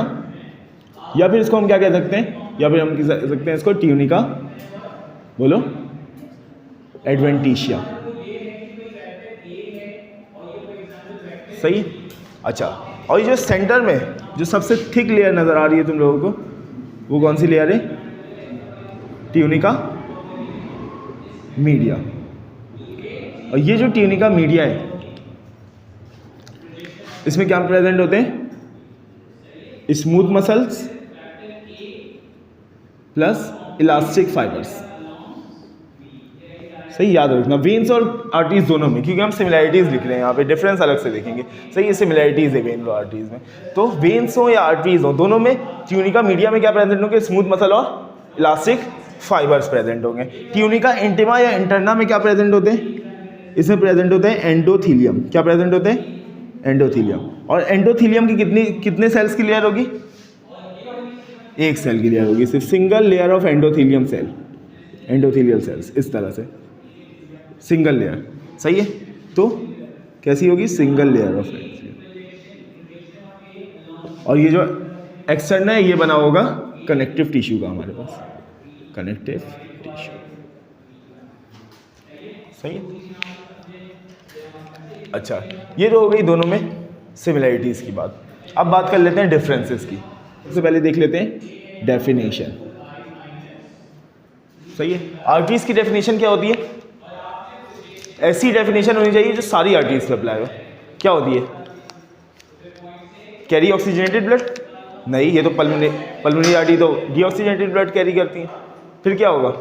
या फिर इसको हम क्या कह सकते हैं, या फिर हम कह सकते हैं इसको ट्यूनिका, बोलो, एडवेंटिशिया। सही, अच्छा, और ये जो सेंटर में जो सबसे थिक लेयर नजर आ रही है तुम लोगों को, वो कौन सी लेयर है, ट्यूनिका मीडिया। और ये जो ट्यूनिका मीडिया है, इसमें क्या प्रेजेंट होते हैं, smooth muscles plus elastic fibres. सही, याद रखना, वेन्स और आर्टरीज दोनों में, क्योंकि हम सिमिलैरिटीज लिख रहे हैं यहाँ पे, डिफरेंस अलग से देखेंगे। सही, ये सिमिलैरिटीज है वेन्स और आर्टरीज में। तो वेन्स हो या आर्टरीज हो, दोनों में ट्यूनिका मीडिया में क्या प्रेजेंट होंगे, स्मूथ मसल और इलास्टिक फाइबर्स प्रेजेंट होंगे। ट्यूनिका इंटिमा या इंटरना में क्या प्रेजेंट होते हैं, इसमें प्रेजेंट होते हैं एंडोथीलियम। क्या प्रेजेंट होते हैं, एंडोथीलियम। और एंडोथीलियम की कितने सेल्स की लेयर होगी, एक सेल की लेयर होगी, सिर्फ single layer of endothelium cell, endothelial cells, इस तरह से सिंगल लेयर। सही है, तो कैसी होगी, सिंगल लेयर ऑफ एंडोथीलियम। और ये जो एक्सटर्नल है, ये बना होगा कनेक्टिव टिश्यू का, हमारे पास कनेक्टिव टिश्यू। सही है, अच्छा, ये तो हो गई दोनों में सिमिलैरिटीज की बात। अब बात कर लेते हैं डिफरेंसेस की। सबसे पहले देख लेते हैं डेफिनेशन। सही है, आर्टरीज की डेफिनेशन क्या होती है, ऐसी डेफिनेशन होनी चाहिए जो सारी आर्टरीज पे अप्लाई हो। क्या होती है, कैरी ऑक्सीजनेटेड ब्लड, नहीं, ये तो पल्मोनरी आर्टरी तो डीऑक्सीजनेटेड ब्लड कैरी करती है। फिर क्या होगा,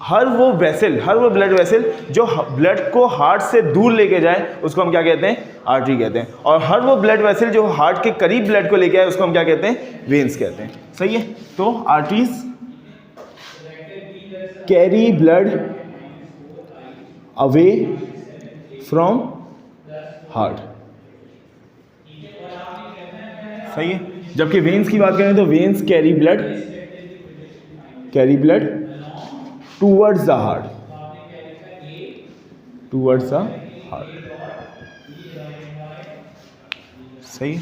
हर वो ब्लड वेसल जो ब्लड को हार्ट से दूर लेके जाए उसको हम क्या कहते हैं, आर्टरी कहते हैं। और हर वो ब्लड वेसल जो हार्ट के करीब ब्लड को लेके आए उसको हम क्या कहते हैं, वेन्स कहते हैं। सही है, तो arteries carry blood away from heart. सही है, जबकि वेन्स की बात करें तो veins carry blood towards the heart, सही,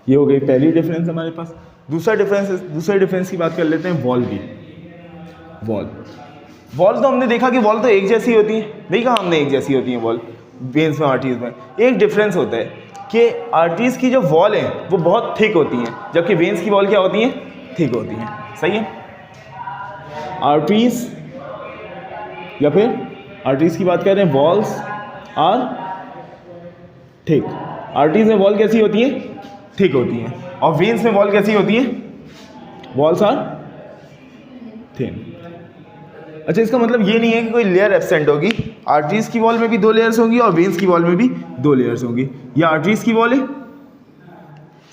ये हो गई पहली डिफरेंस हमारे पास। दूसरे डिफरेंस की बात कर लेते हैं, वॉल की। वॉल तो हमने देखा कि वॉल तो एक जैसी होती है, देखा हमने एक जैसी होती है वॉल वेन्स में, आर्टरीज में। एक डिफरेंस होता है कि आर्टरीज की जो वॉल है वो बहुत थिक होती हैं, जबकि वेन्स की वॉल क्या होती हैं, थिक होती हैं। सही है, आर्टरीज या फिर आर्टरीज की बात कर रहे हैं, वॉल्स आर थिक। आर्टरीज में वॉल कैसी होती है, थिक होती हैं, और वेन्स में वॉल कैसी होती है, वॉल्स आर थिन। अच्छा, इसका मतलब ये नहीं है कि कोई लेयर एब्सेंट होगी, आर्टरीज की वॉल में भी 2 लेयर्स होंगी और वेन्स की वॉल में भी 2 लेयर्स होंगी। या आर्टरीज की वॉल है,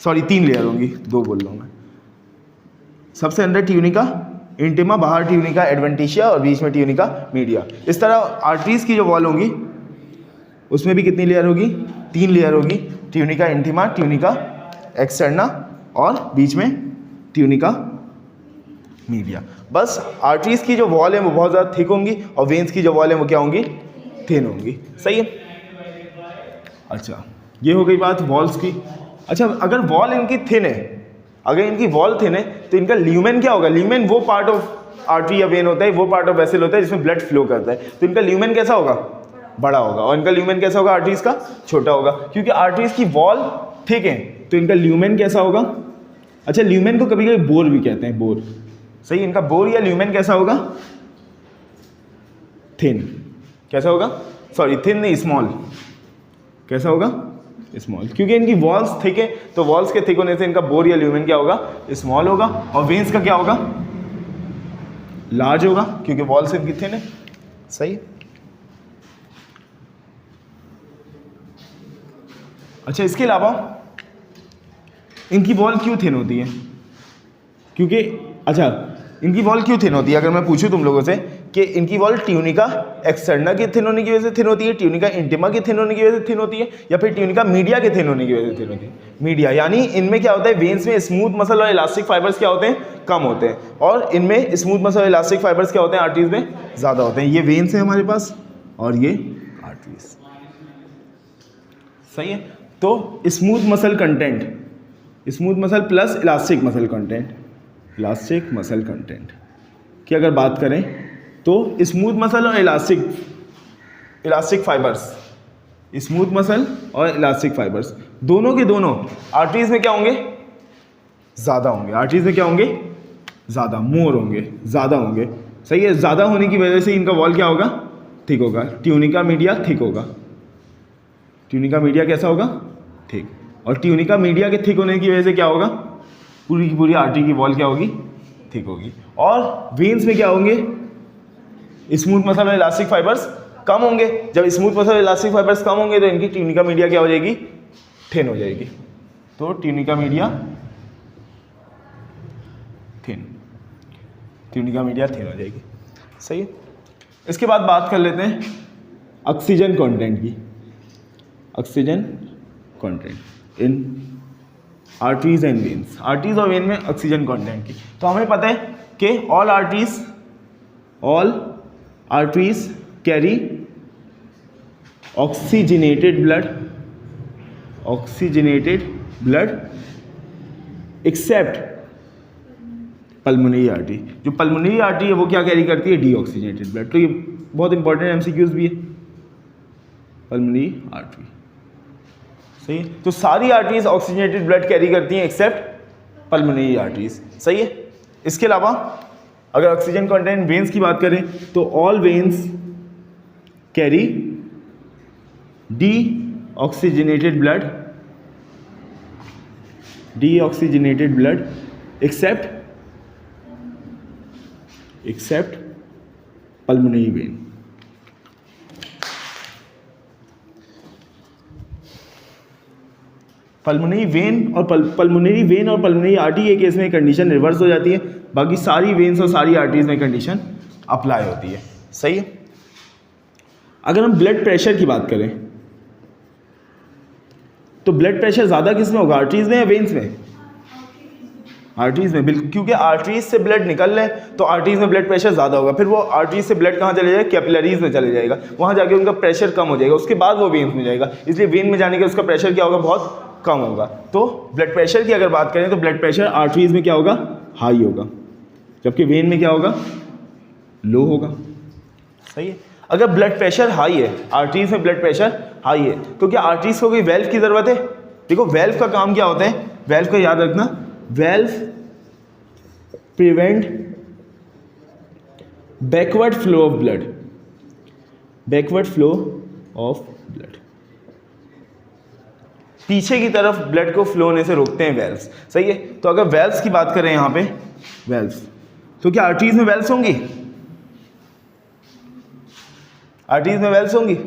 सॉरी 3 लेयर होंगी, 2 बोल रहा हूँ मैं। सबसे अंदर ट्यूनिका इंटिमा, बाहर ट्यूनिका एडवेंटिशिया और बीच में ट्यूनिका मीडिया। इस तरह आर्टरीज की जो वॉल होंगी उसमें भी कितनी लेयर होगी, 3 लेयर होगी, ट्यूनिका इंटिमा, ट्यूनिका एक्सटर्ना और बीच में ट्यूनिका मीडिया। बस आर्टरीज की जो वॉल है वो बहुत ज़्यादा थिक होंगी और वेन्स की जो वॉल है वो क्या होंगी, थिन होंगी। सही है, अच्छा, ये हो गई बात वॉल्स की। अच्छा, अगर वॉल इनकी थिन है अगर इनकी वॉल थिन है तो इनका ल्यूमेन क्या होगा? ल्यूमेन वो पार्ट ऑफ आर्टरी या वेन होता है, वो पार्ट ऑफ वेसल होता है जिसमें ब्लड फ्लो करता है, तो इनका ल्यूमेन कैसा होगा? बड़ा होगा। और इनका ल्यूमेन कैसा होगा? आर्टरीज का छोटा होगा, क्योंकि आर्टरीज की वॉल थिक है तो इनका ल्यूमेन कैसा होगा? अच्छा, ल्यूमेन को कभी कभी बोर भी कहते हैं, बोर, सही। इनका बोर या ल्यूमेन कैसा होगा? थिन। कैसा होगा? सॉरी, थिन नहीं, स्मॉल। कैसा होगा? स्मॉल, क्योंकि इनकी वॉल्स थिक है तो वॉल्स के थिक होने से इनका बोर या ल्यूमेन क्या होगा? स्मॉल होगा। और वेन्स का क्या होगा? लार्ज होगा, क्योंकि वॉल्स इनकी थिन है, सही। अच्छा, इसके अलावा इनकी वॉल क्यों थिन होती है? क्योंकि अच्छा, इनकी वॉल क्यों थिन होती है? अगर मैं पूछूं तुम लोगों से कि इनकी वॉल ट्यूनिका एक्सटर्ना की थिन होने की वजह से थिन होती है, ट्यूनिका इंटिमा की थिन होने की वजह से थिन होती है, या फिर ट्यूनिका मीडिया के थिन होने की वजह से थिन होती है? मीडिया, यानी इनमें क्या होता है? वेन्स में स्मूथ मसल और इलास्टिक फाइबर्स क्या होते हैं? कम होते हैं, और इनमें स्मूथ मसल और इलास्टिक फाइबर्स क्या होते हैं? आर्टरीज में ज़्यादा होते हैं। ये वेन्स है हमारे पास और ये आर्टरीज, सही है। तो smooth muscle content, smooth muscle plus elastic muscle content, elastic muscle content की अगर बात करें तो स्मूथ मसल और इलास्टिक फाइबर्स, स्मूथ मसल और इलास्टिक फाइबर्स दोनों के दोनों आर्टरीज में क्या होंगे? ज़्यादा होंगे। आर्टरीज में क्या होंगे? ज़्यादा, मोर होंगे, ज़्यादा होंगे, सही है। ज़्यादा होने की वजह से इनका वॉल क्या होगा? थिक होगा। ट्यूनिका मीडिया थिक होगा। ट्यूनिका मीडिया कैसा होगा? थिक। और ट्यूनिका मीडिया के थिक होने की वजह से क्या होगा? पूरी की पूरी आर्टरी की वॉल क्या होगी? थिक होगी। और वेन्स में क्या होंगे? स्मूथ मसल और इलास्टिक फाइबर्स कम होंगे। जब स्मूथ मसल और इलास्टिक फाइबर्स कम होंगे तो इनकी ट्यूनिका मीडिया क्या हो जाएगी? थिन हो जाएगी। तो tunica media thin, tunica media thin हो जाएगी, सही है। इसके बाद बात कर लेते हैं ऑक्सीजन कंटेंट की। Oxygen content in arteries and veins, arteries और वेन में ऑक्सीजन कंटेंट की। तो हमें पता है कि all arteries carry oxygenated blood accept pulmonary artery. जो पल्मोनरी आर्टरी है वो क्या कैरी करती है? Deoxygenated blood. तो ये बहुत इंपॉर्टेंट एमसीक्यूज भी है, पल्मोनरी आर्टरी, सही है। तो सारी आर्टरीज ऑक्सीजनेटेड ब्लड कैरी करती हैं एक्सेप्ट पल्मोनरी आर्टरीज, सही है। इसके अलावा अगर ऑक्सीजन कंटेंट वेन्स की बात करें तो all veins carry deoxygenated blood accept pulmonary vein. Pulmonary vein और पल्मोनरी आर्टरी के केस में कंडीशन रिवर्स हो जाती है, बाकी सारी वेन्स और सारी आर्टरीज में कंडीशन अप्लाई होती है, सही है। अगर हम ब्लड प्रेशर की बात करें तो ब्लड प्रेशर ज़्यादा किस में होगा? आर्टरीज में या वेन्स में? आर्टरीज में, बिल्कुल, क्योंकि आर्टरीज से ब्लड निकल रहे हैं तो आर्टरीज में ब्लड प्रेशर ज़्यादा होगा। फिर वो आर्टरीज से ब्लड कहाँ चले जाएगा? कैपिलरीज में चले जाएगा, वहाँ जाके उनका प्रेशर कम हो जाएगा, उसके बाद वो वेन्स में जाएगा। इसलिए वेन में जाने का उसका प्रेशर क्या होगा? बहुत कम होगा। तो ब्लड प्रेशर की अगर बात करें तो ब्लड प्रेशर आर्टरीज में क्या होगा? हाई होगा, जबकि वेन में क्या होगा? लो होगा, सही है। अगर ब्लड प्रेशर हाई है, आर्टरीज में ब्लड प्रेशर हाई है, तो क्या आर्टरीज को कोई वेल्व की ज़रूरत है? देखो, वेल्व का काम क्या होता है? वेल्व का याद रखना, valve prevent backward flow of blood, पीछे की तरफ ब्लड को फ्लो होने से रोकते हैं वेल्व्स, सही है। तो अगर वेल्व्स की बात करें यहाँ पे वेल्व्स, तो क्या आर्टरीज में वेल्व्स होंगी? आर्टरीज में वेल्व्स होंगी?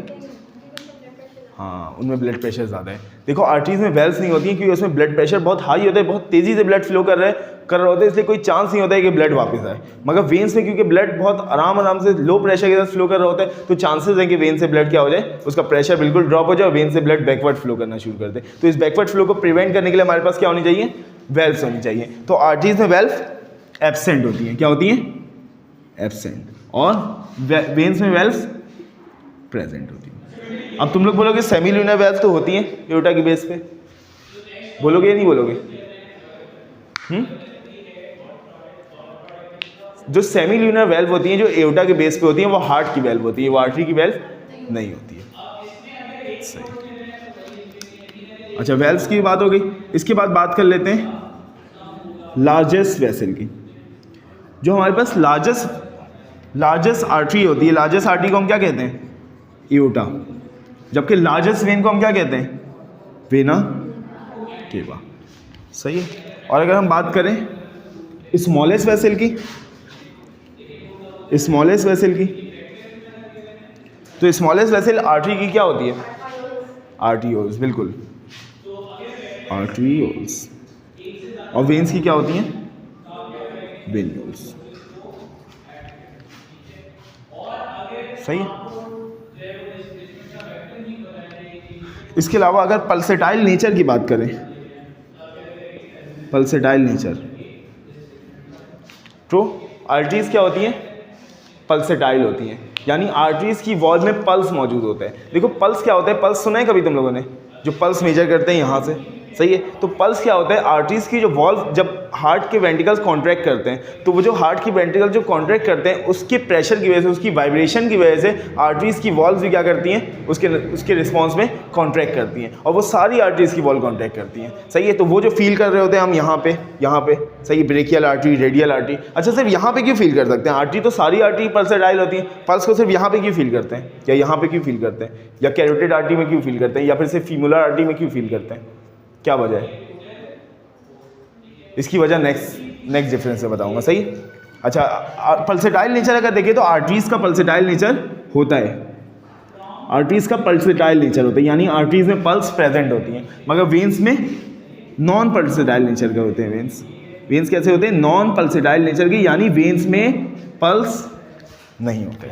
हाँ, उनमें ब्लड प्रेशर ज़्यादा है। देखो, आर्टरीज में वेल्व्स नहीं होती हैं क्योंकि उसमें ब्लड प्रेशर बहुत हाई होता है, बहुत तेज़ी से ब्लड फ्लो कर रहे होते हैं, इसलिए कोई चांस नहीं होता है कि ब्लड वापस आए। मगर वेन्स में क्योंकि ब्लड बहुत आराम से लो प्रेशर के साथ फ्लो कर रहा होता है, तो चांसेस हैं कि वेन से ब्लड क्या हो जाए? उसका प्रेशर बिल्कुल ड्रॉप हो जाए, वेन से ब्लड बैकवर्ड फ्लो करना शुरू कर दे। तो इस बैकवर्ड फ्लो को प्रिवेंट करने के लिए हमारे पास क्या होनी चाहिए? वेल्व्स होनी चाहिए। तो आर्टरीज में वेल्व एब्सेंट होती हैं। क्या होती हैं? एब्सेंट। और वेन्स में वेल्व्स प्रेजेंट होती हैं। अब तुम लोग बोलोगे सेमील्यूनर वेल्व तो होती हैं एओर्टा की बेस पे, बोलोगे या नहीं बोलोगे? जो सेमी ल्यूनर वेल्व होती हैं जो एओर्टा के बेस पे होती हैं वो हार्ट की वेल्व होती है, वो आर्टरी की वेल्व नहीं होती है। सही। अच्छा, वेल्व्स की बात हो गई। इसके बाद बात कर लेते हैं लार्जेस्ट वेसल की। जो हमारे पास लार्जेस्ट आर्टरी होती है, लार्जेस्ट आर्टरी को हम क्या कहते हैं? एओर्टा। जबकि लार्जेस्ट वेन को हम क्या कहते हैं? Vena cava. सही है। और अगर हम बात करें स्मॉलेस्ट वेसल की, स्मॉलेस्ट वेसल की, तो स्मॉलेस्ट वेसल आर्टरी की क्या होती है? आर्टियोल्स, बिल्कुल आर्टियोल्स। और वेन्स की क्या होती हैं? वेन्यूल्स। सही है। इसके अलावा अगर पल्सेटाइल नेचर की बात करें, पल्सेटाइल नेचर, तो आर्टरीज क्या होती हैं? पल्सेटाइल होती हैं, यानी आर्टरीज की वॉल में पल्स मौजूद होता है। देखो पल्स क्या होता है? पल्स सुना है कभी तुम लोगों ने? जो पल्स मेजर करते हैं यहाँ से, सही है। तो पल्स क्या होता है? आर्टरीज की जो वॉल्व जब हार्ट के वेंट्रिकल्स कॉन्ट्रैक्ट करते हैं, तो वो जो हार्ट की वेंट्रिकल जो कॉन्ट्रैक्ट करते हैं उसके प्रेशर की वजह से, उसकी वाइब्रेशन की वजह से आर्टरीज की वॉल्व भी क्या करती हैं? उसके रिस्पॉन्स में कॉन्ट्रैक्ट करती हैं, और वो सारी आर्टरीज की वॉल्व कॉन्ट्रैक्ट करती हैं। सही है। तो वो जो फील कर रहे होते हैं हम यहाँ पे, सही, ब्रेकियल आर्टरी, रेडियल आर्टरी। अच्छा, सिर्फ यहाँ पे क्यों फील कर सकते हैं? आर्टरी तो सारी आर्टरी पल्सेटाइल होती हैं, पल्स को सिर्फ यहाँ पे क्यों फील करते हैं, या यहाँ पे क्यों फील करते हैं, या कैरोटिड आर्टरी में क्यों फील करते हैं, या फिर सिर्फ फीमुलर आर्टरी में क्यों फील करते हैं? क्या वजह है? इसकी वजह नेक्स्ट डिफरेंस से बताऊंगा। सही। अच्छा, पल्सेटाइल नेचर अगर देखें तो आर्टरीज का पल्सेटाइल नेचर होता है, आर्टरीज का पल्सेटाइल नेचर होता है, यानी आर्टरीज में पल्स प्रेजेंट होती हैं, मगर वेन्स में नॉन पल्सेटाइल नेचर के होते हैं। वेन्स कैसे होते हैं? नॉन पल्सेटाइल नेचर के, यानी वेन्स में पल्स नहीं होते।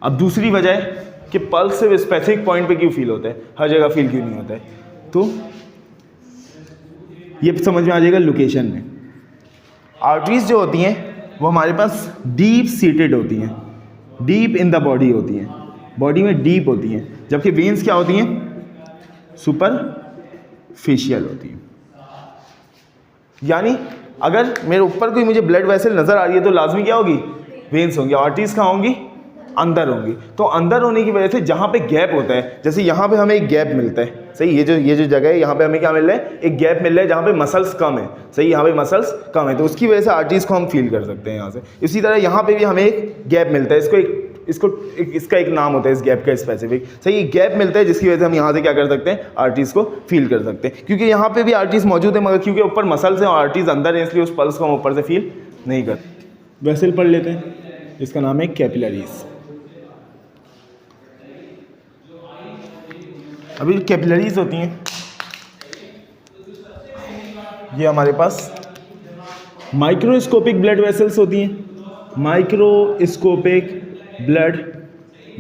अब दूसरी वजह है कि पल्स सिर्फ स्पेसिफिक पॉइंट पे क्यों फील होता है, हर जगह फील क्यों नहीं होता है? तो ये समझ में आ जाएगा लोकेशन में। आर्टरीज जो होती हैं वो हमारे पास डीप सीटेड होती हैं, डीप इन द बॉडी होती हैं, बॉडी में डीप होती हैं, जबकि वेन्स क्या होती हैं? सुपरफिशियल होती हैं। यानी अगर मेरे ऊपर कोई मुझे ब्लड वेसल नज़र आ रही है तो लाजमी क्या होगी? वेन्स होंगी। आर्टरीज कहाँ होंगी? अंदर होंगी। तो अंदर होने की वजह से जहाँ पे गैप होता है, जैसे यहाँ पे हमें एक गैप मिलता है, सही, ये जो जगह है यहाँ पे हमें क्या मिल रहा है? एक गैप मिल रहा है जहाँ पे मसल्स कम है, सही, यहाँ पे मसल्स कम है, तो उसकी वजह से आर्टरीज को हम फील कर सकते हैं यहाँ से। इसी तरह यहाँ पे भी हमें एक गैप मिलता है, इसका एक नाम होता है इस गैप का स्पेसिफिक, सही, एक गैप मिलता है जिसकी वजह से हम यहाँ से क्या कर सकते हैं? आर्टरीज को फील कर सकते हैं, क्योंकि यहाँ पे भी आर्टरीज मौजूद है, मगर क्योंकि ऊपर मसल्स हैं और आर्टरीज अंदर है, इसलिए उस पल्स को हम ऊपर से फील नहीं करते। वेसल पढ़ लेते हैं, इसका नाम है कैपिलरीज। अभी कैपिलरीज होती हैं, ये हमारे पास माइक्रोस्कोपिक ब्लड वेसल्स होती हैं, माइक्रोस्कोपिक ब्लड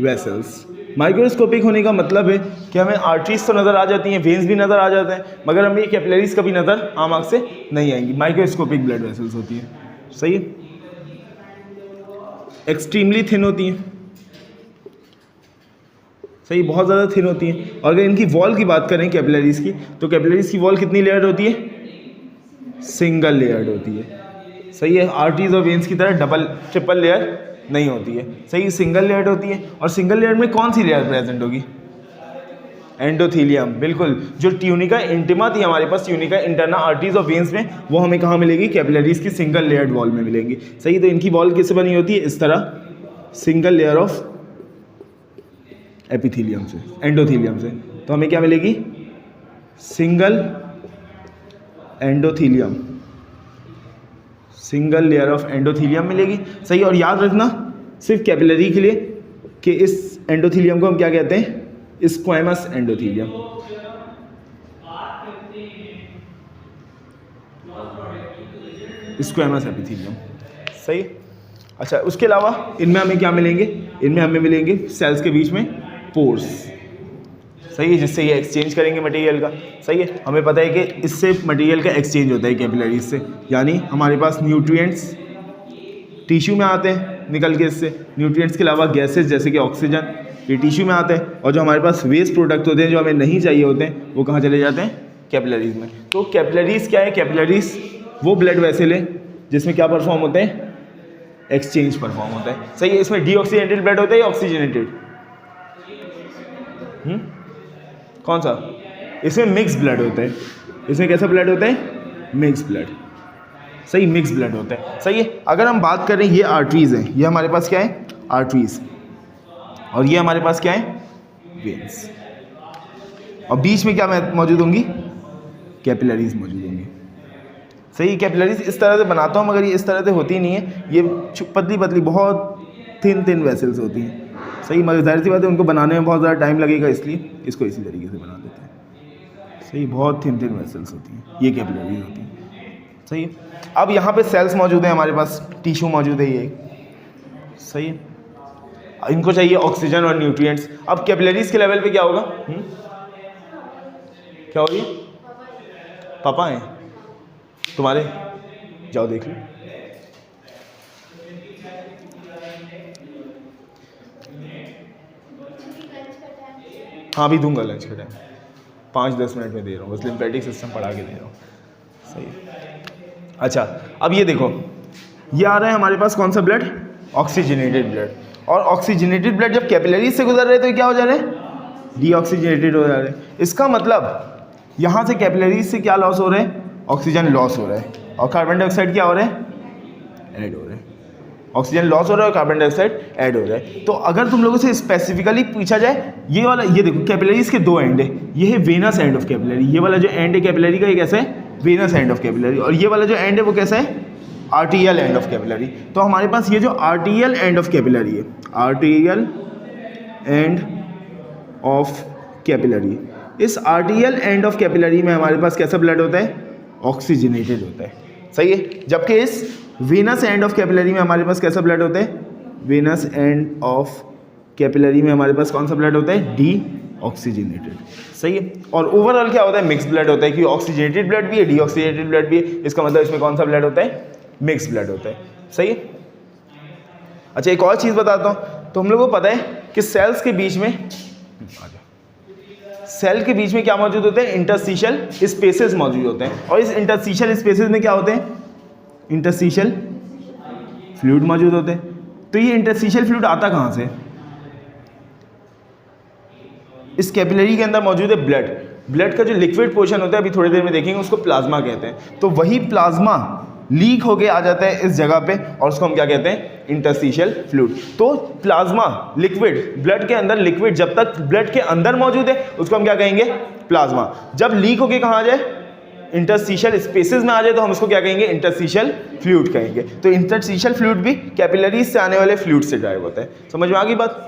वेसल्स। माइक्रोस्कोपिक होने का मतलब है कि हमें आर्टरीज तो नज़र आ जाती हैं, वेन्स भी नज़र आ जाते हैं, मगर हमें कैपिलरीज कभी नज़र आम आँख से नहीं आएंगी। माइक्रोस्कोपिक ब्लड वेसल्स होती हैं, सही है। एक्सट्रीमली थिन होती हैं, सही, बहुत ज़्यादा थिन होती हैं। और अगर इनकी वॉल की बात करें कैपिलरीज की, तो कैपिलरीज की वॉल कितनी लेयर्ड होती है? सिंगल लेयर्ड होती है, सही है। आर्टरीज और वेन्स की तरह डबल ट्रिपल लेयर नहीं होती है, सही, सिंगल लेयर्ड होती है। और सिंगल लेयर में कौन सी लेयर प्रेजेंट होगी? एंडोथीलियम, बिल्कुल। जो ट्यूनिका इंटिमा थी हमारे पास, ट्यूनिका इंटरना आर्टरीज और वेन्स में, वो हमें कहाँ मिलेगी? कैपिलरीज की सिंगल लेयर्ड वॉल में मिलेंगी, सही। तो इनकी वॉल किससे बनी होती है? इस तरह, सिंगल लेयर ऑफ एपिथीलियम से, एंडोथीलियम से। तो हमें क्या मिलेगी? Single endothelium, single layer of endothelium मिलेगी, सही। और याद रखना सिर्फ कैपिलरी के लिए कि इस एंडोथीलियम को हम क्या कहते हैं? Squamous endothelium. स्क्वैमस एपिथीलियम, सही। अच्छा, उसके अलावा इनमें हमें क्या मिलेंगे? इनमें हमें मिलेंगे सेल्स के बीच में पोर्स, सही है, जिससे ये एक्सचेंज करेंगे मटेरियल का, सही है। हमें पता है कि इससे मटेरियल का एक्सचेंज होता है कैपिलरीज से, यानी हमारे पास न्यूट्रिएंट्स टिश्यू में आते हैं निकल के, इससे न्यूट्रिएंट्स के अलावा गैसेस जैसे कि ऑक्सीजन, ये टिश्यू में आते हैं, और जो हमारे पास वेस्ट प्रोडक्ट होते हैं जो हमें नहीं चाहिए होते हैं, वो कहाँ चले जाते हैं? कैपिलरीज में। तो कैपिलरीज क्या है? कैपिलरीज वो ब्लड वेसल है जिसमें क्या परफॉर्म होते हैं? एक्सचेंज परफॉर्म होता है। सही है। इसमें डीऑक्सीजनेटेड ब्लड होता है या ऑक्सीजनेटेड? कौन सा? इसमें मिक्स ब्लड होता है। इसमें कैसा ब्लड होता है? Mix blood. सही, मिक्स ब्लड होता है। सही है। अगर हम बात करें, ये आर्टरीज हैं, ये हमारे पास क्या है? आर्टरीज। और ये हमारे पास क्या है? वेन्स। और बीच में क्या मौजूद होंगी? कैपिलरीज मौजूद होंगी। सही। कैपिलरीज इस तरह से बनाता हूँ मगर ये इस तरह से होती नहीं है, ये पतली पतली बहुत थिन वेसल्स होती हैं। सही। मगर जाहिर सी बात है उनको बनाने में बहुत ज़्यादा टाइम लगेगा, इसलिए इसको इसी तरीके से बना देते हैं। सही। बहुत थिन वेसल्स होती हैं, ये कैपिलरीज होती हैं। सही है। अब यहाँ पे सेल्स मौजूद हैं हमारे पास, टिश्यू मौजूद है ये। सही है। इनको चाहिए ऑक्सीजन और न्यूट्रिएंट्स। अब कैपिलरीज के लेवल पे क्या होगा? क्या होगी? पापा हैं तुम्हारे? जाओ देख लो। हाँ अभी दूंगा लंच का टाइम, 5-10 मिनट में दे रहा हूँ, बस लिम्फेटिक सिस्टम पढ़ा के दे रहा हूँ। सही है। अच्छा अब ये देखो, ये आ रहा है हमारे पास कौन सा ब्लड? Oxygenated blood. और ऑक्सीजनेटेड ब्लड जब कैपिलरीज से गुजर रहे हैं तो क्या हो जा रहे हैं? डीऑक्सीजनेटेड हो जा रहे हैं। इसका मतलब यहाँ से कैपिलरीज से क्या लॉस हो रहा है? ऑक्सीजन लॉस हो रहा है। और कार्बन डाइऑक्साइड क्या हो रहा है? ऐड हो रहा है। ऑक्सीजन लॉस हो रहा है और कार्बन डाइऑक्साइड ऐड हो रहा है। तो अगर तुम लोगों से स्पेसिफिकली पूछा जाए, ये वाला, ये देखो कैपिलरीज के दो एंड है, ये है वेनस एंड ऑफ कैपिलरी। ये वाला जो एंड है कैपिलरी का, ये कैसा है? Venous end of capillary. और ये वाला जो एंड है वो कैसा है? Arterial end of capillary. तो हमारे पास ये जो आर्टीरियल एंड ऑफ कैपिलरी है, आर्टीरियल एंड ऑफ कैपिलरी, इस आर्टीरियल एंड ऑफ कैपिलरी में हमारे पास कैसा ब्लड होता है? ऑक्सीजनेटेड होता है। सही है। जबकि इस वेनस एंड ऑफ कैपिलरी में हमारे पास कैसा ब्लड होता है? वेनस एंड ऑफ कैपिलरी में हमारे पास कौन सा ब्लड होता है? D oxygenated. सही है। और ओवरऑल क्या होता है? मिक्स ब्लड होता है, क्योंकि ऑक्सीजनेटेड ब्लड भी है, डीऑक्सीजनेटेड ब्लड भी है। इसका मतलब इसमें कौन सा ब्लड होता है? मिक्स ब्लड होता है। सही है। अच्छा एक और चीज़ बताता हूँ। तो हम लोगों को पता है कि सेल्स के बीच में, सेल के बीच में क्या मौजूद होते हैं? इंटरस्टिशियल स्पेसेस मौजूद होते हैं। और इस इंटरस्टिशियल स्पेसेस में क्या होते हैं? इंटरस्टिशियल फ्लूइड मौजूद होते हैं। तो ये इंटरस्टिशियल फ्लूइड आता कहाँ से? इस कैपिलरी के अंदर मौजूद है ब्लड। ब्लड का जो लिक्विड पोर्शन होता है, अभी थोड़ी देर में देखेंगे, उसको प्लाज्मा कहते हैं। तो वही प्लाज्मा लीक होके आ जाता है इस जगह पे, और उसको हम क्या कहते हैं? Interstitial fluid. तो प्लाज्मा लिक्विड, ब्लड के अंदर लिक्विड जब तक ब्लड के अंदर मौजूद है उसको हम क्या कहेंगे? प्लाज्मा। जब लीक होके कहाँ आ जाए? इंटरस्टिशियल स्पेसेस में आ जाए तो हम उसको क्या कहेंगे? इंटरस्टिशियल फ्लूइड कहेंगे। तो इंटरस्टिशियल फ्लूइड भी कैपिलरीज से आने वाले फ्लूइड से ड्राइव होता है। समझ में आ गई बात?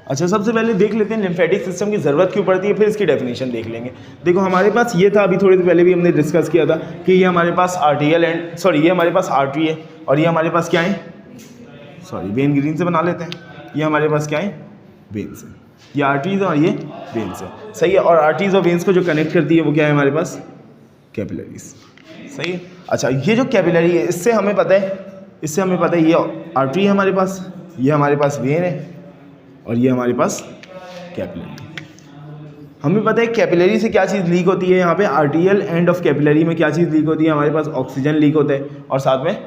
अच्छा सबसे पहले देख लेते हैं लिम्फेटिक सिस्टम की ज़रूरत क्यों पड़ती है, फिर इसकी डेफिनेशन देख लेंगे। देखो हमारे पास ये था, अभी थोड़ी देर पहले भी हमने डिस्कस किया था कि ये हमारे पास आर्टीरियल एंड सॉरी ये हमारे पास आर्टरी है, और ये हमारे पास क्या है? सॉरी वेन ग्रीन से बना लेते हैं। ये हमारे पास क्या है? वेन्स है। ये आर्टरीज है और ये वेन्स है। सही है। और आर्टरीज और वेन्स को जो कनेक्ट करती है वो क्या है हमारे पास? कैपिलरीज। सही है। अच्छा ये जो कैपिलरी है, इससे हमें पता है ये आर्टरी है हमारे पास, ये हमारे पास वेन है, और ये हमारे पास कैपिलरी। हमें पता है कैपिलरी से क्या चीज़ लीक होती है? यहाँ पे आर्टीरियल एंड ऑफ कैपिलरी में क्या चीज़ लीक होती है? हमारे पास ऑक्सीजन लीक होता है और साथ में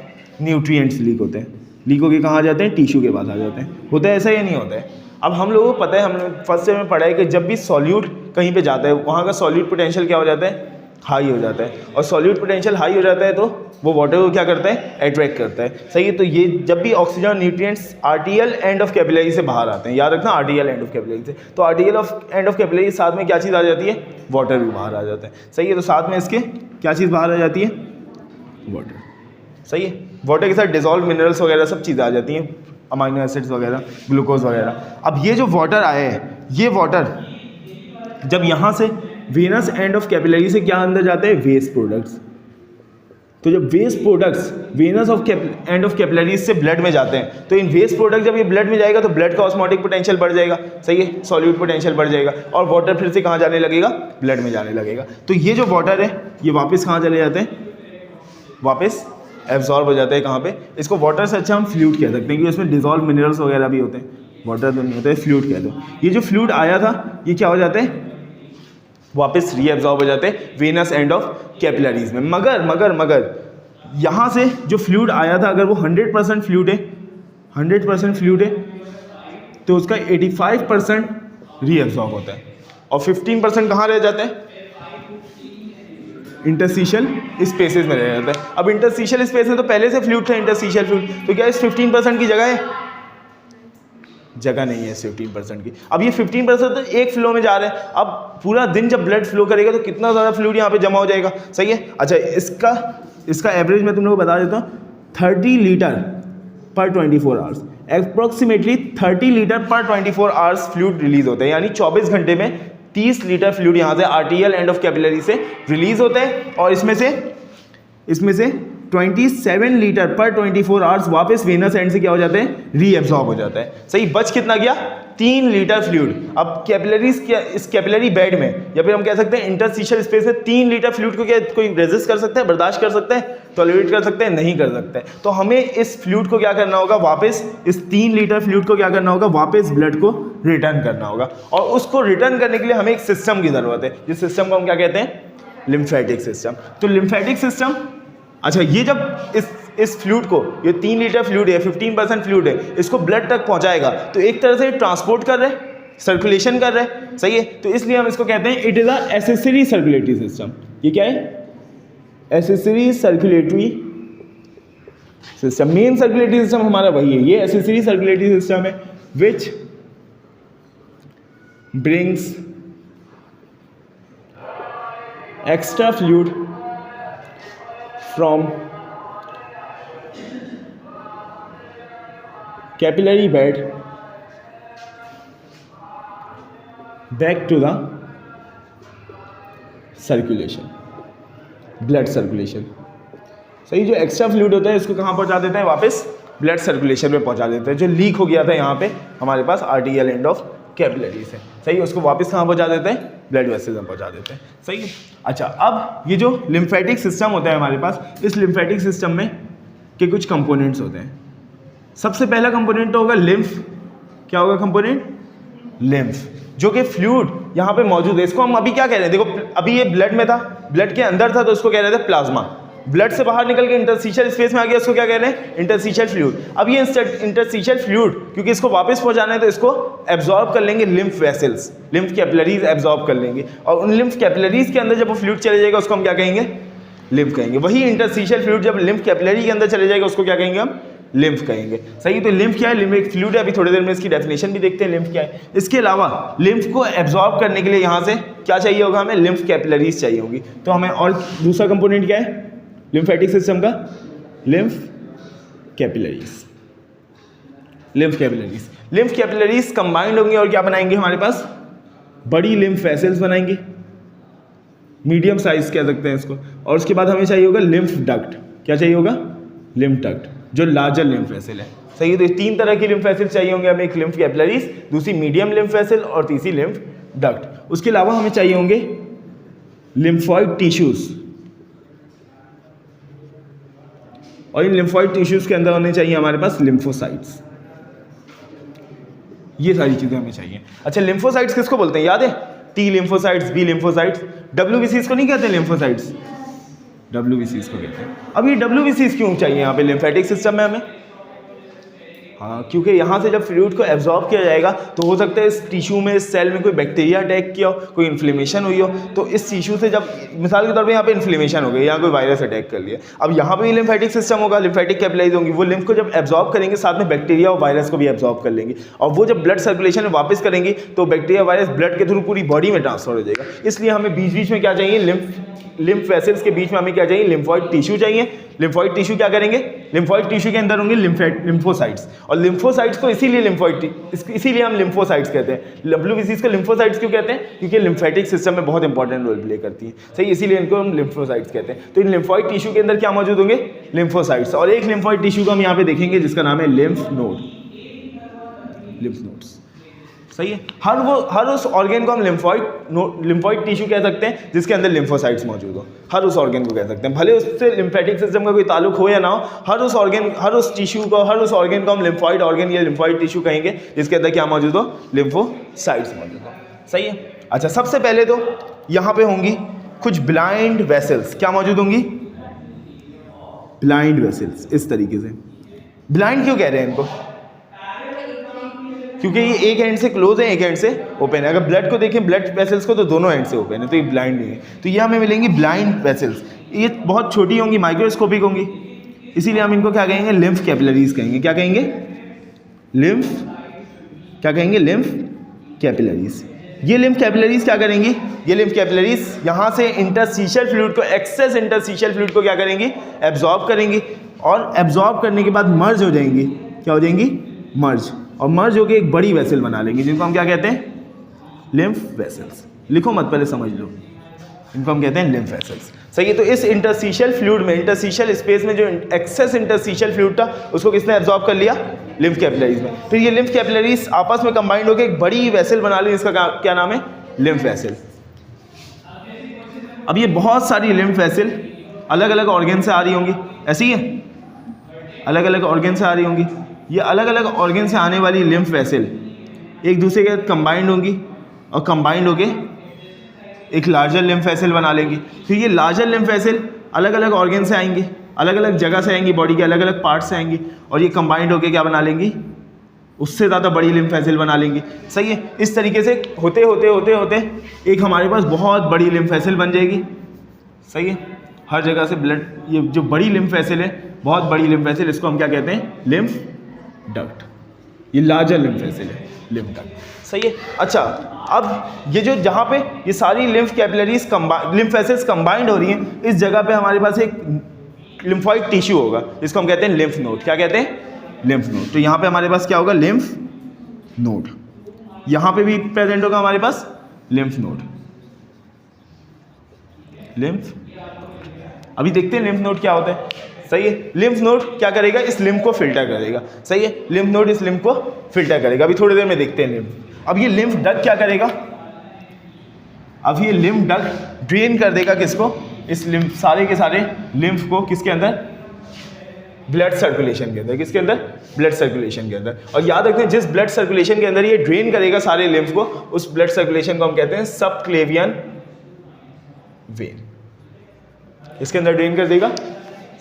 न्यूट्रिएंट्स लीक होते हैं। लीक होकर कहाँ जाते हैं? टिश्यू के पास आ जाते हैं। होता है ऐसा या नहीं होता है? अब हम लोगों को पता है, हमने फर्स्ट ईयर में पढ़ा है कि जब भी सॉल्यूट कहीं पे जाता है वहाँ का सॉल्यूट पोटेंशियल क्या हो जाता है? हाई हो जाता है। और सॉल्यूट पोटेंशियल हाई हो जाता है तो वो वाटर को क्या करता है? अट्रैक्ट करता है। सही है। तो ये जब भी ऑक्सीजन और nutrients arterial end of capillary से बाहर आते हैं, याद रखना आर्टीरियल एंड ऑफ कैपिलरी से, तो आर्टीरियल एंड ऑफ कैपिलरी साथ में क्या चीज़ आ जाती है? वाटर भी बाहर आ जाता है। सही है। तो साथ में इसके क्या चीज़ बाहर आ जाती है? वाटर। सही है। वाटर के साथ डिजॉल्व मिनरल्स वगैरह सब चीज़ें आ जाती हैं, अमाइनो एसिड्स वगैरह, ग्लूकोज वगैरह। अब ये जो वाटर आया है, ये वाटर जब यहाँ से वेनस एंड ऑफ कैपिलरी से क्या अंदर जाते हैं? Waste products. तो जब waste products venous of end of capillaries से ब्लड में जाते हैं, तो इन वेस्ट प्रोडक्ट जब ये ब्लड में जाएगा तो ब्लड का ऑस्मोटिक पोटेंशियल बढ़ जाएगा। सही है। सॉल्यूट पोटेंशियल बढ़ जाएगा और वाटर फिर से कहाँ जाने लगेगा? ब्लड में जाने लगेगा। तो ये जो वाटर है ये वापस कहाँ चले जाते हैं? वापस एब्जॉर्ब हो जाते हैं। कहाँ पे? इसको वाटर से अच्छा हम फ्लूइड कह सकते हैं, क्योंकि इसमें डिजॉल्व मिनरल्स वगैरह भी होते हैं। वाटर तो नहीं होता है, फ्लूइड कहते हैं। ये जो फ्लूइड आया था ये क्या हो जाता है? वापस रीएब्जॉर्ब हो जाते हैं वेनस एंड ऑफ कैपिलरीज में। मगर यहाँ से जो फ्लूइड आया था अगर वो 100% फ्लूइड है, 100% फ्लूइड है, तो उसका 85% रीएब्जॉर्ब होता है और 15% कहाँ रह जाता है? इंटरस्टिशियल स्पेसेस में रह जाता है। अब इंटरस्टिशियल स्पेस में तो पहले से फ्लूइड था, इंटरस्टिशियल फ्लूइड, तो क्या इस 15% की जगह है? जगह नहीं है इस 15% की। अब ये 15% तो एक फ्लो में जा रहा है। अब पूरा दिन जब ब्लड फ्लो करेगा तो कितना ज़्यादा फ्लूइड यहाँ पे जमा हो जाएगा, सही है। अच्छा, इसका एवरेज मैं तुम लोगों को बता देता हूँ, 30 लीटर पर 24 आवर्स, अप्रोक्सीमेटली 30 लीटर पर 24 आवर्स फ्लूइड रिलीज होता है, यानी 24 घंटे में 30 लीटर फ्लूइड यहाँ से आर्टियल एंड ऑफ कैपिलरी से रिलीज होता है और इसमें से 27 लीटर पर 24 आवर्स वापस वेनस एंड से क्या हो जाते हैं? रीएब्जॉर्ब हो जाता है, सही। बच कितना गया? 3 लीटर फ्लूइड। अब कैपिलरीज क्या इस कैपिलरी बेड में या फिर हम कह सकते हैं इंटरस्टिशियल स्पेस में 3 लीटर फ्लूइड को क्या कोई रेजिस्ट कर सकता है, बर्दाश्त कर सकता है, टॉलरेट कर सकते हैं? नहीं कर सकते हैं। तो हमें इस फ्लूइड को क्या करना होगा? वापस इस 3 लीटर फ्लूइड को क्या करना होगा? वापस ब्लड को रिटर्न करना होगा और उसको रिटर्न करने के लिए हमें एक सिस्टम की जरूरत है, जिस सिस्टम को हम क्या कहते हैं? Lymphatic system. तो लिम्फेटिक सिस्टम, अच्छा, ये जब इस फ्लूइड को, ये 3 लीटर फ्लूइड है, 15% फ्लूइड है, इसको ब्लड तक पहुंचाएगा तो एक तरह से ट्रांसपोर्ट कर रहे हैं, सर्कुलेशन कर रहे हैं, सही है। तो इसलिए हम इसको कहते हैं it is a accessory circulatory system. ये क्या है? Accessory circulatory system. Main circulatory system हमारा वही है, ये एसेसरी सर्कुलेटरी सिस्टम है which brings extra fluid from capillary bed back to the circulation, blood circulation, सही। जो एक्स्ट्रा फ्लूइड होता है इसको कहाँ पहुँचा देते हैं? वापस ब्लड सर्कुलेशन में पहुँचा देते हैं। जो लीक हो गया था यहाँ पे हमारे पास आर्टियल एंड ऑफ कैपिलरी से, सही, उसको वापस कहाँ पहुँचा देते हैं? ब्लड वेसल्स में पहुँचा देते हैं, सही। अच्छा, अब ये जो लिम्फेटिक सिस्टम होता है हमारे पास, इस लिम्फेटिक सिस्टम में के कुछ कंपोनेंट्स होते हैं। सबसे पहला कंपोनेंट तो होगा लिम्फ। क्या होगा कंपोनेंट? लिम्फ, जो कि फ्लूइड यहाँ पे मौजूद है। इसको हम अभी क्या कह रहे हैं? देखो, अभी ये ब्लड में था, ब्लड के अंदर था, तो उसको कह रहे थे प्लाज्मा। ब्लड से बाहर निकल के इंटरस्टिशियल स्पेस में आ गया, इसको क्या कह रहे हैं? Interstitial fluid. अब ये इंटरस्टिशियल फ्लूइड क्योंकि इसको वापस पहुंचाना है तो इसको एब्जॉर्ब कर लेंगे lymph vessels, lymph capillaries absorb कर लेंगे और उन लिम्फ कैपिलरीज के अंदर जब वो फ्लूइड चले जाएगा उसको हम क्या कहेंगे? लिम्फ कहेंगे। वही इंटरस्टिशियल फ्लूइड जब लिम्फ कैपिलरी के अंदर चले जाएगा उसको क्या कहेंगे? हम लिम्फ कहेंगे, सही। तो लिम्फ क्या है? लिम्फ एक फ्लूइड है। अभी थोड़ी देर में इसकी डेफिनेशन भी देखते हैं लिम्फ क्या है। इसके अलावा लिम्फ को एब्जॉर्ब करने के लिए यहाँ से क्या चाहिए होगा? हमें लिम्फ कैपिलरीज चाहिए होगी। तो हमें और दूसरा कंपोनेंट क्या है लिम्फेटिक सिस्टम का? Lymph capillaries. Lymph capillaries, lymph capillaries combined होंगे और क्या बनाएंगे? हमारे पास बड़ी लिम्फ वेसल्स बनाएंगे, मीडियम साइज कह सकते हैं इसको। और उसके बाद हमें चाहिए होगा लिम्फ डक्ट। क्या चाहिए होगा? लिम्फ डक्ट, जो लार्जर लिम्फ वेसल है, सही है। तो 3 तरह की लिम्फ वेसल चाहिए होंगे हमें, एक लिम्फ कैपिलरीज, दूसरी मीडियम लिम्फ वेसल और तीसरी लिम्फ डक्ट। उसके अलावा हमें चाहिए होंगे लिम्फॉइड टिश्यूज और इन लिम्फॉइड टिश्यूज के अंदर होने चाहिए हमारे पास लिम्फोसाइट्स। ये सारी चीजें हमें चाहिए। अच्छा, लिम्फोसाइट्स किसको बोलते हैं? याद है? टी लिम्फोसाइट्स, बी लिम्फोसाइट्स, डब्ल्यूबीसीज को नहीं कहते लिम्फोसाइट्स, डब्ल्यूबीसीज को कहते हैं। अब ये डब्ल्यूबीसीज क्यों चाहिए यहाँ पे लिम्फेटिक सिस्टम में हमें? हाँ, क्योंकि यहाँ से जब फ्लूइड को एब्जॉर्ब किया जाएगा तो हो सकता है इस टिश्यू में, इस सेल में कोई बैक्टीरिया अटैक किया हो, कोई इन्फ्लेमेशन हुई हो, तो इस टिश्यू से जब मिसाल के तौर पे यहाँ पे इन्फ्लेमेशन हो गई, यहाँ कोई वायरस अटैक कर लिया, अब यहाँ पे भी लिम्फेटिक सिस्टम होगा, लिम्फेटिक कैपिलरीज होंगी, वो लिम्फ को जब एब्जॉर्ब करेंगे साथ में बैक्टीरिया और वायरस को भी एब्जॉर्ब कर लेंगे और वो जब ब्लड सर्कुलेशन में वापस करेंगी तो बैक्टीरिया वायरस ब्लड के थ्रू पूरी बॉडी में ट्रांसफर हो जाएगा। इसलिए हमें बीच बीच में क्या चाहिए? लिम्फ वेसल्स के बीच में हमें क्या चाहिए? लिम्फॉइड टिश्यू चाहिए। लिम्फॉइड टिश्यू क्या करेंगे? लिम्फॉइड टिश्यू के अंदर होंगे लिम्फोसाइट्स और लिम्फोसाइट्स को इसीलिए इसीलिए हम लिम्फोसाइट्स कहते हैं। डब्ल्यूबीसीज को लिम्फोसाइट्स क्यों कहते हैं? क्योंकि लिम्फेटिक सिस्टम में बहुत इंपॉर्टेंट रोल प्ले करती है, सही, इसीलिए इनको हम लिम्फोसाइट्स कहते हैं। तो इन लिम्फॉइड टिश्यू के अंदर क्या मौजूद होंगे? लिम्फोसाइट्स। और एक लिम्फॉइड टिश्यू को हम यहाँ पे देखेंगे जिसका नाम है लिम्फ नोड, लिम्फ नोड्स, सही है। हर उस ऑर्गेन को हम लिम्फॉइड टिश्यू कह सकते हैं जिसके अंदर लिम्फोसाइट्स मौजूद हो, हर उस ऑर्गेन को कह सकते हैं, भले उससे लिम्फेटिक सिस्टम का कोई ताल्लुक हो या ना हो। हर उस टिश्यू को, हर उस ऑर्गेन को हम लिम्फॉइड ऑर्गेन या लिम्फॉइड टिश्यू कहेंगे जिसके अंदर क्या मौजूद हो? लिम्फोसाइट्स मौजूद हो, सही है। अच्छा, सबसे पहले तो यहाँ पे होंगी कुछ ब्लाइंड वेसल्स। क्या मौजूद होंगी? Blind vessels. इस तरीके से ब्लाइंड क्यों कह रहे हैं इनको? क्योंकि ये एक एंड से क्लोज है, एक एंड से ओपन है। अगर ब्लड को देखें, ब्लड वेसल्स को, तो दोनों एंड से ओपन है, तो ये ब्लाइंड नहीं है। तो ये हमें मिलेंगी ब्लाइंड वेसल्स। ये बहुत छोटी होंगी, माइक्रोस्कोपिक होंगी, इसीलिए हम इनको क्या कहेंगे? लिम्फ कैपिलरीज कहेंगे। क्या कहेंगे? लिम्फ, क्या कहेंगे? Lymph capillaries. ये लिम्फ कैपिलरीज क्या करेंगी? ये लिम्फ कैपिलरीज यहाँ से इंटरस्टिशियल फ्लूइड को, एक्सेस इंटरस्टिशियल फ्लूइड को क्या करेंगी? एब्जॉर्ब करेंगी, और एब्जॉर्ब करने के बाद मर्ज हो जाएंगी। क्या हो जाएंगी? मर्ज। और मर्ज होकर एक बड़ी वेसल बना लेंगी, जिनको हम क्या कहते हैं? Lymph vessels. लिखो मत, पहले समझ लो। इनको हम कहते हैं लिम्फ वेसल्स। सही है। तो इस इंटरस्टिशियल फ्लूइड में, इंटरस्टिशियल स्पेस में जो एक्सेस इंटरस्टिशियल फ्लूइड था, उसको किसने एब्जॉर्ब कर लिया? लिम्फ कैपिलरीज में। फिर ये लिम्फ कैपिलरीज आपस में कंबाइंड होकर एक बड़ी वेसल बना ली, जिसका क्या नाम है? Lymph vessel. अब ये बहुत सारी लिम्फ वेसल अलग अलग ऑर्गन से आ रही होंगी, ऐसी ही है, अलग अलग ऑर्गन से आ रही होंगी। ये अलग अलग ऑर्गन से आने वाली लिम्फ वेसल एक दूसरे के साथ कंबाइंड होंगी, और कंबाइंड होके एक लार्जर लिम्फ वेसल बना लेंगी। फिर ये लार्जर लिम्फ वेसल अलग अलग ऑर्गन से आएंगी, अलग अलग जगह से आएंगी, बॉडी के अलग अलग पार्ट से आएंगी, और ये कंबाइंड होके क्या बना लेंगी? उससे ज़्यादा बड़ी लिम्फ वेसल बना लेंगी। सही है। इस तरीके से होते होते होते होते एक हमारे पास बहुत बड़ी लिम्फ वेसल बन जाएगी। सही है। हर जगह से ब्लड, ये जो बड़ी लिम्फ वेसल है, बहुत बड़ी लिम्फ वेसल, इसको हम क्या कहते हैं? Lymph duct. ये लार्जर लिम्फ वेसल है, लिम्फ डक्ट। सही है। अच्छा, अब ये जो जहाँ पे ये सारी lymph capillaries lymph vessels combined हो रही हैं, इस जगह पे हमारे पास एक लिम्फॉइड टिश्यू होगा, जिसको हम कहते हैं लिम्फ नोड। क्या कहते हैं? Lymph node. तो यहाँ पे हमारे पास क्या होगा? Lymph node. यहाँ पे भी प्रेजेंट होगा हमारे पास लिम्फ नोड। लिम्फ, अभी देखते हैं लिम्फ नोड क्या होता है। सही है। लिम्फ नोड क्या करेगा? इस लिम्फ को फिल्टर करेगा। सही है। लिम्फ नोड इस लिम्फ को फिल्टर करेगा। अभी थोड़ी देर में देखते हैं लिम्फ। अब ये लिम्फ डक्ट क्या करेगा? अब ये लिम्फ डक्ट ड्रेन कर देगा किसको? इस लिम्फ, सारे के सारे लिम्फ को किसके अंदर? ब्लड सर्कुलेशन के अंदर। किसके अंदर? ब्लड सर्कुलेशन के अंदर। और याद रखते हैं, जिस ब्लड सर्कुलेशन के अंदर ये ड्रेन करेगा सारे लिम्फ को, उस ब्लड सर्कुलेशन को हम कहते हैं सबक्लेवियन वेन। इसके अंदर ड्रेन कर देगा,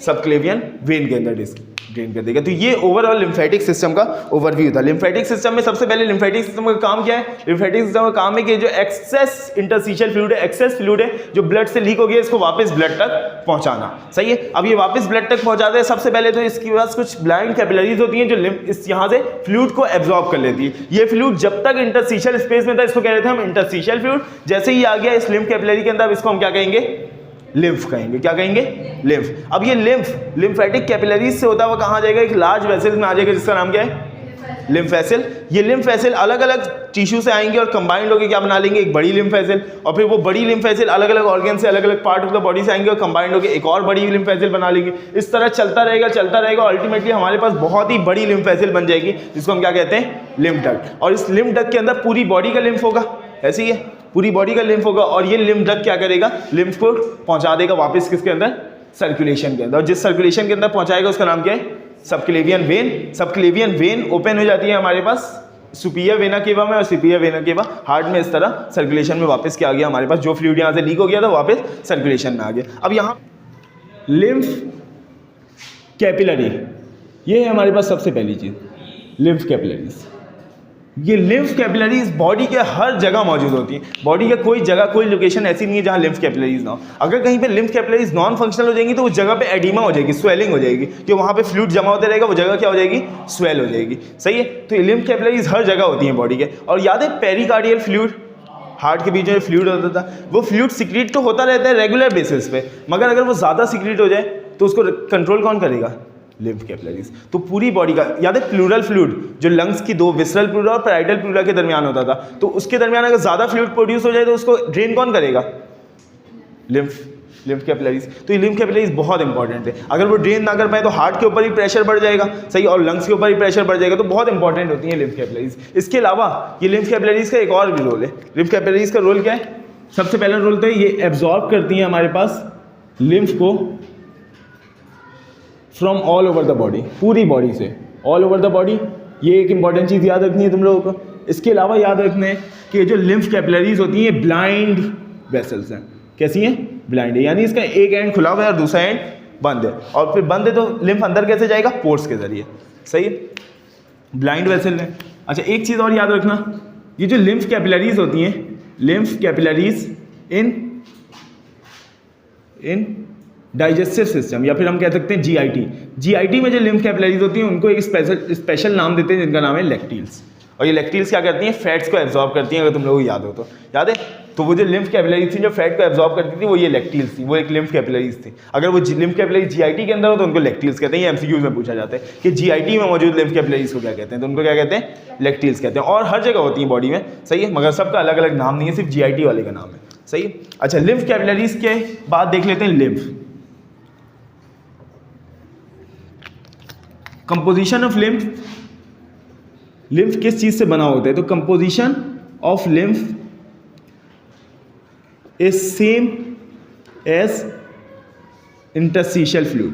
सबक्लेवियन वेन के अंदर ड्रेन कर देगा। तो ये ओवरऑल लिम्फेटिक सिस्टम का ओवरव्यू था। लिम्फेटिक सिस्टम में सबसे पहले लिम्फेटिक सिस्टम का काम क्या है? लिम्फेटिक सिस्टम का काम है कि जो एक्सेस इंटरस्टिशियल फ्लूइड है, एक्सेस फ्लूइड है जो ब्लड से लीक हो गया, इसको वापस ब्लड तक पहुंचाना। सही है। अब ये वापस ब्लड तक पहुंचाते हैं, सबसे पहले तो इसके पास कुछ ब्लाइंड कैपिलरीज होती हैं जो इस यहाँ से फ्लूइड को एब्जॉर्ब कर लेती है। ये फ्लूइड जब तक इंटरस्टिशियल स्पेस में था, इसको कह रहे थे हम इंटरस्टिशियल फ्लूइड। जैसे ही आ गया इस लिम्फ कैपिलरी के अंदर, इसको हम क्या कहेंगे? लिम्फ कहेंगे। क्या कहेंगे? लिम्फ। अब ये लिम्फेटिक कैपिलरीज से होता हुआ कहाँ जाएगा? एक लार्ज वेसल में आ जाएगा, जिसका नाम क्या है? Lymph vessel. ये लिम्फ वेसल अलग अलग टिश्यू से आएंगे और कंबाइंड होकर क्या बना लेंगे? एक बड़ी लिम्फ वेसल। और फिर वो बड़ी लिम्फ वेसल अलग अलग ऑर्गन से, अलग अलग पार्ट ऑफ द बॉडी से आएंगे और कंबाइंड होकर एक और बड़ी लिम्फ वेसल बना लेंगे। इस तरह चलता रहेगा। अल्टीमेटली हमारे पास बहुत ही बड़ी लिम्फ वेसल बन जाएगी, जिसको हम क्या कहते हैं? Lymph duct. और इस लिम्फ डक्ट के अंदर पूरी बॉडी का लिम्फ होगा, ऐसे ही है, पूरी बॉडी का लिम्फ होगा। और ये लिम्फ डक्ट क्या करेगा? लिम्फ को पहुंचा देगा वापस किसके अंदर? सर्कुलेशन के अंदर। और जिस सर्कुलेशन के अंदर पहुंचाएगा उसका नाम क्या है? Subclavian vein. Subclavian vein open हो जाती है हमारे पास सुपीरियर वेना केवा में, और सुपीरियर वेना केवा हार्ट में। इस तरह सर्कुलेशन में वापस क्या आ गया हमारे पास? जो फ्लूइड यहाँ से लीक हो गया था, वापस सर्कुलेशन में आ गया। अब यहाँ लिम्फ कैपिलरी, ये है हमारे पास सबसे पहली चीज, लिम्फ कैपिलरीज। ये लिम्फ कैपिलरीज बॉडी के हर जगह मौजूद होती है। बॉडी के कोई जगह, कोई लोकेशन ऐसी नहीं है जहाँ लिम्फ कैपिलरीज ना हो। अगर कहीं पे लिम्फ कैपिलरीज नॉन फंक्शनल हो जाएंगी, तो उस जगह पे एडिमा हो जाएगी, स्वेलिंग हो जाएगी, कि वहाँ पे फ्लूइड जमा होते रहेगा, वो जगह क्या हो जाएगी? स्वेल हो जाएगी। सही है। तो ये लिम्फ कैपिलरीज हर जगह होती हैं बॉडी के। और याद है पेरिकार्डियल फ्लूइड, हार्ट के बीच में फ्लूइड होता था, वो फ्लूइड सिक्रीट तो होता रहता है रेगुलर बेसिस पे, मगर अगर वो ज़्यादा सिक्रीट हो जाए तो उसको कंट्रोल कौन करेगा? Lymph capillaries. तो पूरी बॉडी का, याद है प्लूरल फ्लूइड जो लंग्स की दो विसरल प्लूरा और पैराइटल प्लूरा के दरमियान होता था, तो उसके दरमियान अगर ज़्यादा फ्लूइड प्रोड्यूस हो जाए तो उसको ड्रेन कौन करेगा? Lymph capillaries. तो ये लिम्फ कैपिलरीज बहुत इंपॉर्टेंट है। अगर वो ड्रेन ना कर पाए तो हार्ट के ऊपर ही प्रेशर बढ़ जाएगा, सही, और लंग्स के ऊपर ही प्रेशर बढ़ जाएगा। तो बहुत इंपॉर्टेंट होती है लिम्फ कैपिलरीज। इसके अलावा ये लिम्फ कैपिलरीज का एक और भी रोल है। लिम्फ कैपिलरीज का रोल क्या है? सबसे पहला रोल तो ये एब्जॉर्ब करती है हमारे पास लिम्फ को from all over the body, पूरी बॉडी से, ऑल ओवर द बॉडी। ये एक इंपॉर्टेंट चीज़ याद रखनी है तुम लोगों को। इसके अलावा याद रखना है कि जो लिम्फ कैपिलरीज होती हैं ब्लाइंड वेसल्स हैं, कैसी हैं, ब्लाइंड है, यानी इसका एक एंड खुला हुआ है और दूसरा एंड बंद है, और फिर बंद है तो लिम्फ अंदर कैसे जाएगा, पोर्स के जरिए, सही है, ब्लाइंड वेसल है। अच्छा एक चीज़ और याद रखना, ये जो लिम्फ कैपिलरीज होती हैं, लिम्फ कैपिलरीज इन डाइजेस्टिव सिस्टम, या फिर हम कह सकते हैं जीआईटी में जो लिम्फ कैपिलरीज होती हैं उनको एक स्पेशल नाम देते हैं जिनका नाम है लेक्टिल्स। और ये लेक्टिल्स क्या करती हैं, फैट्स को एब्जॉर्ब करती हैं, अगर तुम लोगों को याद हो तो, याद है, तो वो जो लिम्फ कैपिलरीज थी जो फैट को एब्जॉर्ब करती थी वो ये लेक्टिल्स थी, वो एक लिम्फ कैपिलरीज थी। अगर वो लिम्फ कैपिलरीज जीआईटी के अंदर हो तो उनको लेक्टिल्स कहते हैं। ये एमसीक्यूज में पूछा जाता है कि जीआईटी में मौजूद लिम्फ कैपिलरीज को क्या कहते हैं, तो उनको क्या कहते हैं, लेक्टिल्स कहते हैं। और हर जगह होती है बॉडी में, सही है, मगर सबका अलग अलग नाम नहीं है, सिर्फ जीआईटी वाले का नाम है, सही है। अच्छा लिम्फ कैपिलरीज के बाद देख लेते हैं lymph, composition of lymph, lymph किस चीज से बना होता है, तो composition of lymph is same as interstitial fluid.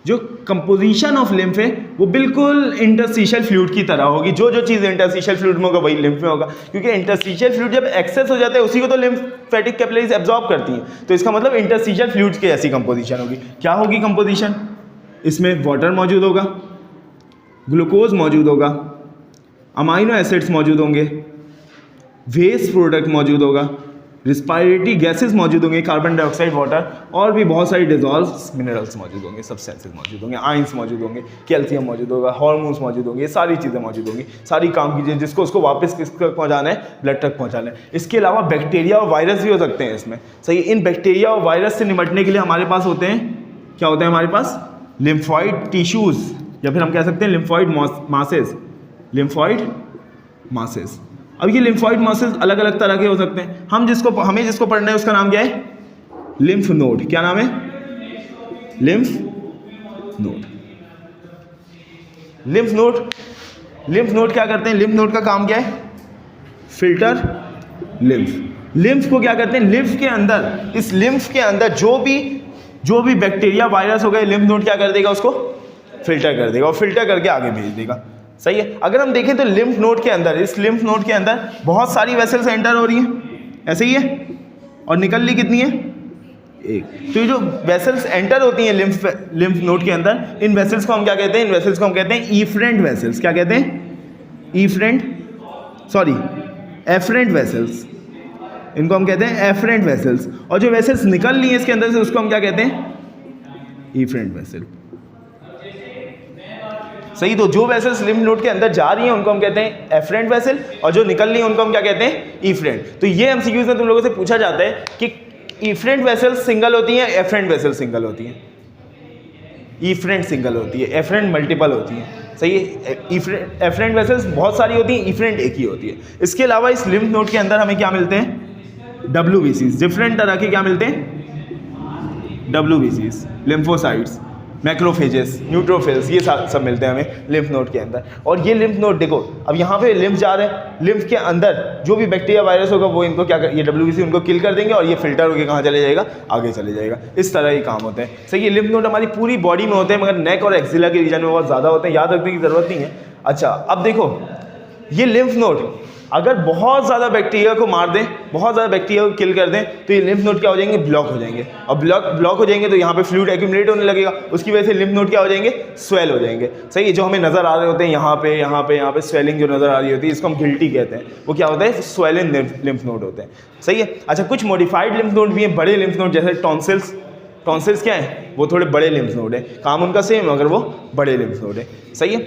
जो कंपोजिशन ऑफ लिम्फ है वो बिल्कुल इंटरस्टिशियल फ्लूइड की तरह होगी, जो जो चीज़ इंटरस्टिशियल फ्लूइड में होगा वही लिम्फ में होगा, क्योंकि इंटरस्टिशियल फ्लूइड जब एक्सेस हो जाता है उसी को तो लिम्फेटिक कैपिलरीज एब्जॉर्ब करती हैं, तो इसका मतलब इंटरस्टिशियल फ्लूइड की ऐसी कंपोजिशन होगी। क्या होगी कंपोजिशन, इसमें वाटर मौजूद होगा, ग्लूकोज मौजूद होगा, अमाइनो एसिड्स मौजूद होंगे, वेस्ट प्रोडक्ट मौजूद होगा, रिस्पायरेटरी गैसेस मौजूद होंगे, कार्बन डाइऑक्साइड, वाटर, और भी बहुत सारी डिजॉल्व मिनरल्स मौजूद होंगे, सब्सटेंसेस मौजूद होंगे, आइंस मौजूद होंगे, कैल्शियम मौजूद होगा, हार्मोन्स मौजूद होंगे, ये सारी चीज़ें मौजूद होंगी, सारी काम कीजिए जिसको उसको वापस किस तक पहुँचाना है, ब्लड तक पहुँचाना है। इसके अलावा बैक्टीरिया और वायरस भी हो सकते हैं इसमें, सही। इन बैक्टीरिया और वायरस से निपटने के लिए हमारे पास होते हैं, क्या होते हैं हमारे पास, लिम्फॉइड टिश्यूज़, या फिर हम कह सकते हैं लिम्फॉइड मासेस, लिम्फॉइड मासेस। अब ये लिम्फॉइड मासेस अलग अलग तरह के हो सकते हैं, हमें जिसको पढ़ना है उसका नाम क्या है, लिम्फ नोड। क्या नाम है, लिम्फ नोड। लिम्फ नोड क्या करते हैं, लिम्फ नोड का काम क्या है, फिल्टर लिम्फ। लिम्फ को क्या करते हैं, लिम्फ के अंदर, इस लिम्फ के अंदर जो भी बैक्टीरिया वायरस हो गए, लिम्फ नोड क्या कर देगा, उसको फिल्टर कर देगा, और फिल्टर करके आगे भेज देगा, सही है। अगर हम देखें तो लिम्फ नोड के अंदर, इस लिम्फ नोड के अंदर बहुत सारी वेसल्स एंटर हो रही हैं, ऐसे ही है, और निकल रही कितनी है, एक। तो ये जो वेसल्स एंटर होती हैं लिम्फ नोड के अंदर, इन वेसल्स को हम क्या कहते हैं, इन वेसल्स को हम कहते हैं इफरेंट वेसल्स। क्या कहते हैं, एफरेंट वेसल्स, इनको हम कहते हैं एफरेंट वेसल्स। और जो वेसल्स निकल रही हैं इसके अंदर से उसको हम क्या कहते हैं, इफरेंट वेसल, सही। तो जो वेसल्स लिम्फ नोड के अंदर जा रही हैं उनको हम कहते हैं एफरेंट वेसल, और जो निकल रही हैं उनको हम क्या कहते हैं, इफरेंट। तो ये एमसीक्यूज में तुम लोगों से पूछा जाता है कि इफरेंट वेसल्स सिंगल होती हैं, एफरेंट वेसल्स सिंगल होती हैं, इफरेंट सिंगल होती है, एफरेंट मल्टीपल होती है, सही है। एफरेंट वेसल्स बहुत सारी होती हैं, इफरेंट एक ही होती है। इसके अलावा इस लिम्फ नोड के अंदर हमें क्या मिलते हैं, WBCs, डिफरेंट तरह के क्या मिलते हैं, WBCs, लिम्फोसाइट्स, मैक्रोफेजेस, न्यूट्रोफिल्स, ये सब मिलते हैं हमें लिम्फ नोड के अंदर। और ये लिम्फ नोड देखो, अब यहाँ पे लिम्फ जा रहे हैं, लिम्फ के अंदर जो भी बैक्टीरिया वायरस होगा वो इनको क्या ये WBC उनको किल कर देंगे, और ये फिल्टर होकर कहाँ चले जाएगा, आगे चले जाएगा। इस तरह ही काम होते हैं, सही। ये लिम्फ नोड हमारी पूरी बॉडी में होते हैं, मगर नेक और एक्सिला के रीजन में बहुत ज़्यादा होते हैं, याद रखने की ज़रूरत नहीं है। अच्छा अब देखो, ये लिम्फ नोड अगर बहुत ज़्यादा बैक्टीरिया को मार दें, बहुत ज़्यादा बैक्टीरिया को किल कर दें, तो ये लिम्फ नोड क्या हो जाएंगे, ब्लॉक हो जाएंगे। और ब्लॉक हो जाएंगे तो यहाँ पे फ्लूइड एक्यूमुलेट होने लगेगा, उसकी वजह से लिम्फ नोड क्या हो जाएंगे, स्वेल हो जाएंगे, सही। जो हमें नज़र आ रहे होते हैं यहाँ पे स्वेलिंग जो नज़र आ रही होती है, इसको हम गिल्टी कहते हैं, वो क्या होता है, स्वेलिन लिम्फ नोड होते हैं, सही है। अच्छा कुछ मॉडिफाइड लिम्फ नोड भी हैं, बड़े लिम्फ नोड, जैसे टॉन्सिल्स क्या है, वो थोड़े बड़े लिम्फ नोड है, काम उनका सेम मगर वो बड़े लिम्फ नोड है, सही है।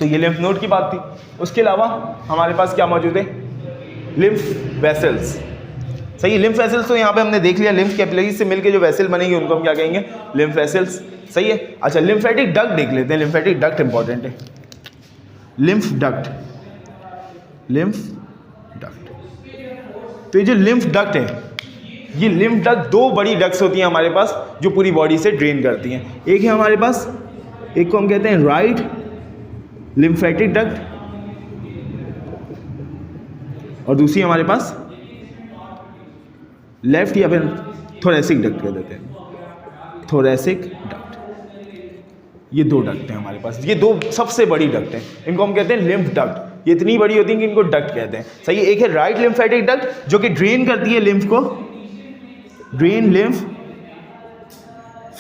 तो ये लिम्फ नोड की बात थी। उसके अलावा हमारे पास क्या मौजूद है, लिम्फ वेसल्स, सही। लिम्फ वेसल्स तो यहाँ पे हमने देख लिया, लिम्फ कैपिलरीज से मिलकर जो वेसल बनेंगे उनको हम क्या कहेंगे, लिम्फ वेसल्स, सही है। अच्छा लिम्फेटिक डक्ट देख लेते हैं, लिम्फेटिक डक्ट इंपॉर्टेंट है। लिम्फ डक्ट, तो ये जो लिम्फ डक्ट है, ये लिम्फ डक्ट दो बड़ी डक्ट्स होती हैं हमारे पास जो पूरी बॉडी से ड्रेन करती हैं। एक है हमारे पास, एक को हम कहते हैं राइट लिम्फेटिक डक्ट, और दूसरी हमारे पास लेफ्ट या फिर थोरेसिक डक्ट कह देते हैं, थोरेसिक डक्ट। ये दो डक्ट हैं हमारे पास, ये दो सबसे बड़ी डक्ट हैं, इनको हम कहते हैं लिम्फ डक्ट। ये इतनी बड़ी होती हैं कि इनको डक्ट कहते हैं। सही है। एक है राइट लिम्फेटिक डक्ट जो कि ड्रेन करती है लिम्फ को, drain lymph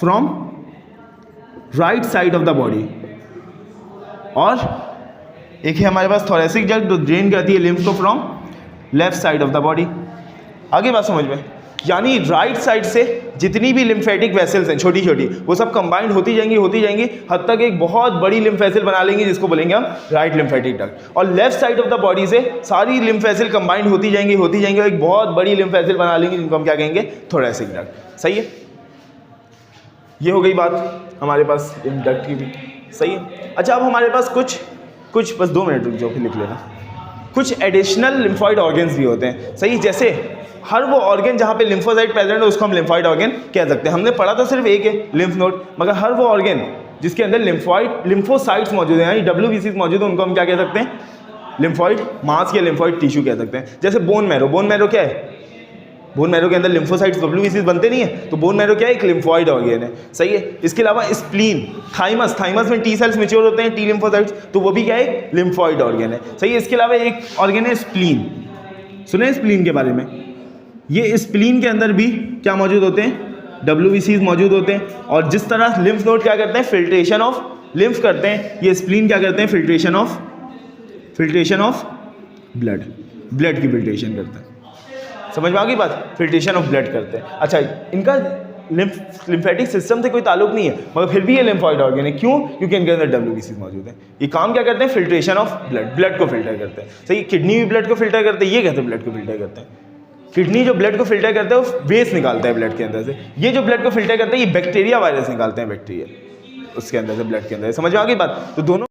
from right side of the body, और एक है हमारे पास थोरेसिक डक्ट जो ड्रेन करती है लिम्फ को from left side of the body. आगे बात समझ में, यानी राइट साइड से जितनी भी लिम्फेटिक वेसल्स हैं छोटी छोटी, वो सब कंबाइंड होती जाएंगी हद तक एक बहुत बड़ी लिम्फ वेसल बना लेंगी जिसको बोलेंगे हम राइट लिम्फेटिक डक्ट। और left side of the body से सारी लिम्फ वेसल कंबाइंड होती जाएंगी और एक बहुत बड़ी लिम्फ वेसल बना लेंगी जिनको हम क्या कहेंगे, थोरेसिक डक्ट। सही है। ये हो गई बात हमारे पास डक्ट की भी। सही है। अच्छा, अब हमारे पास कुछ बस 2 मिनट रुक जाओ फिर लिख लेना। कुछ एडिशनल लिम्फॉइड ऑर्गन्स भी होते हैं। सही, जैसे हर वो ऑर्गन जहाँ पे लिम्फोसाइट प्रेजेंट है उसको हम लिम्फॉइड ऑर्गन कह सकते हैं। हमने पढ़ा तो सिर्फ एक है लिम्फ नोड, मगर हर वो ऑर्गन जिसके अंदर लिम्फोसाइट्स मौजूद हैं यानी WBCs मौजूद है उनको हम क्या कह सकते हैं, लिम्फॉइड मास या लिम्फॉइड टिश्यू कह सकते हैं। जैसे बोन मैरो क्या है, बोन मैरो के अंदर लिम्फोसाइट्स WBCs बनते नहीं है, तो बोन मैरो क्या है, एक लिम्फॉइड ऑर्गन है। सही है। इसके अलावा स्प्लीन, थाइमस में T सेल्स मैच्योर होते हैं, T लिम्फोसाइट्स, तो वो भी क्या है, लिम्फॉइड ऑर्गन है। सही है। इसके अलावा एक ऑर्गन है स्प्लीन, सुने स्प्लीन के बारे में। ये स्प्लीन के अंदर भी क्या मौजूद होते हैं, WBCs मौजूद होते हैं। और जिस तरह लिम्फ नोड क्या करते हैं, फिल्ट्रेशन ऑफ लिम्फ करते हैं, ये स्प्लीन क्या करते हैं, फिल्ट्रेशन ऑफ ब्लड की फिल्ट्रेशन करते हैं। समझ में आ गई बात, फिल्ट्रेशन ऑफ ब्लड करते हैं। अच्छा, इनका लिम्फेटिक सिस्टम से कोई ताल्लुक नहीं है, मगर फिर भी ये लिम्फॉइड ऑर्गन है। क्यों? क्योंकि इनके अंदर WBCs मौजूद है। ये काम क्या करते हैं, फिल्ट्रेशन ऑफ ब्लड को फिल्टर करते हैं। सही, किडनी भी ब्लड को फिल्टर करते हैं, ये कहते हैं ब्लड को फिल्टर करते हैं। किडनी जो ब्लड को फिल्टर करता है वो वेस्ट निकालता है ब्लड के अंदर से, ये जो ब्लड को फिल्टर करता है ये बैक्टीरिया वायरस निकालते हैं, बैक्टीरिया उसके अंदर से ब्लड के अंदर। समझ में आ गई बात। तो दोनों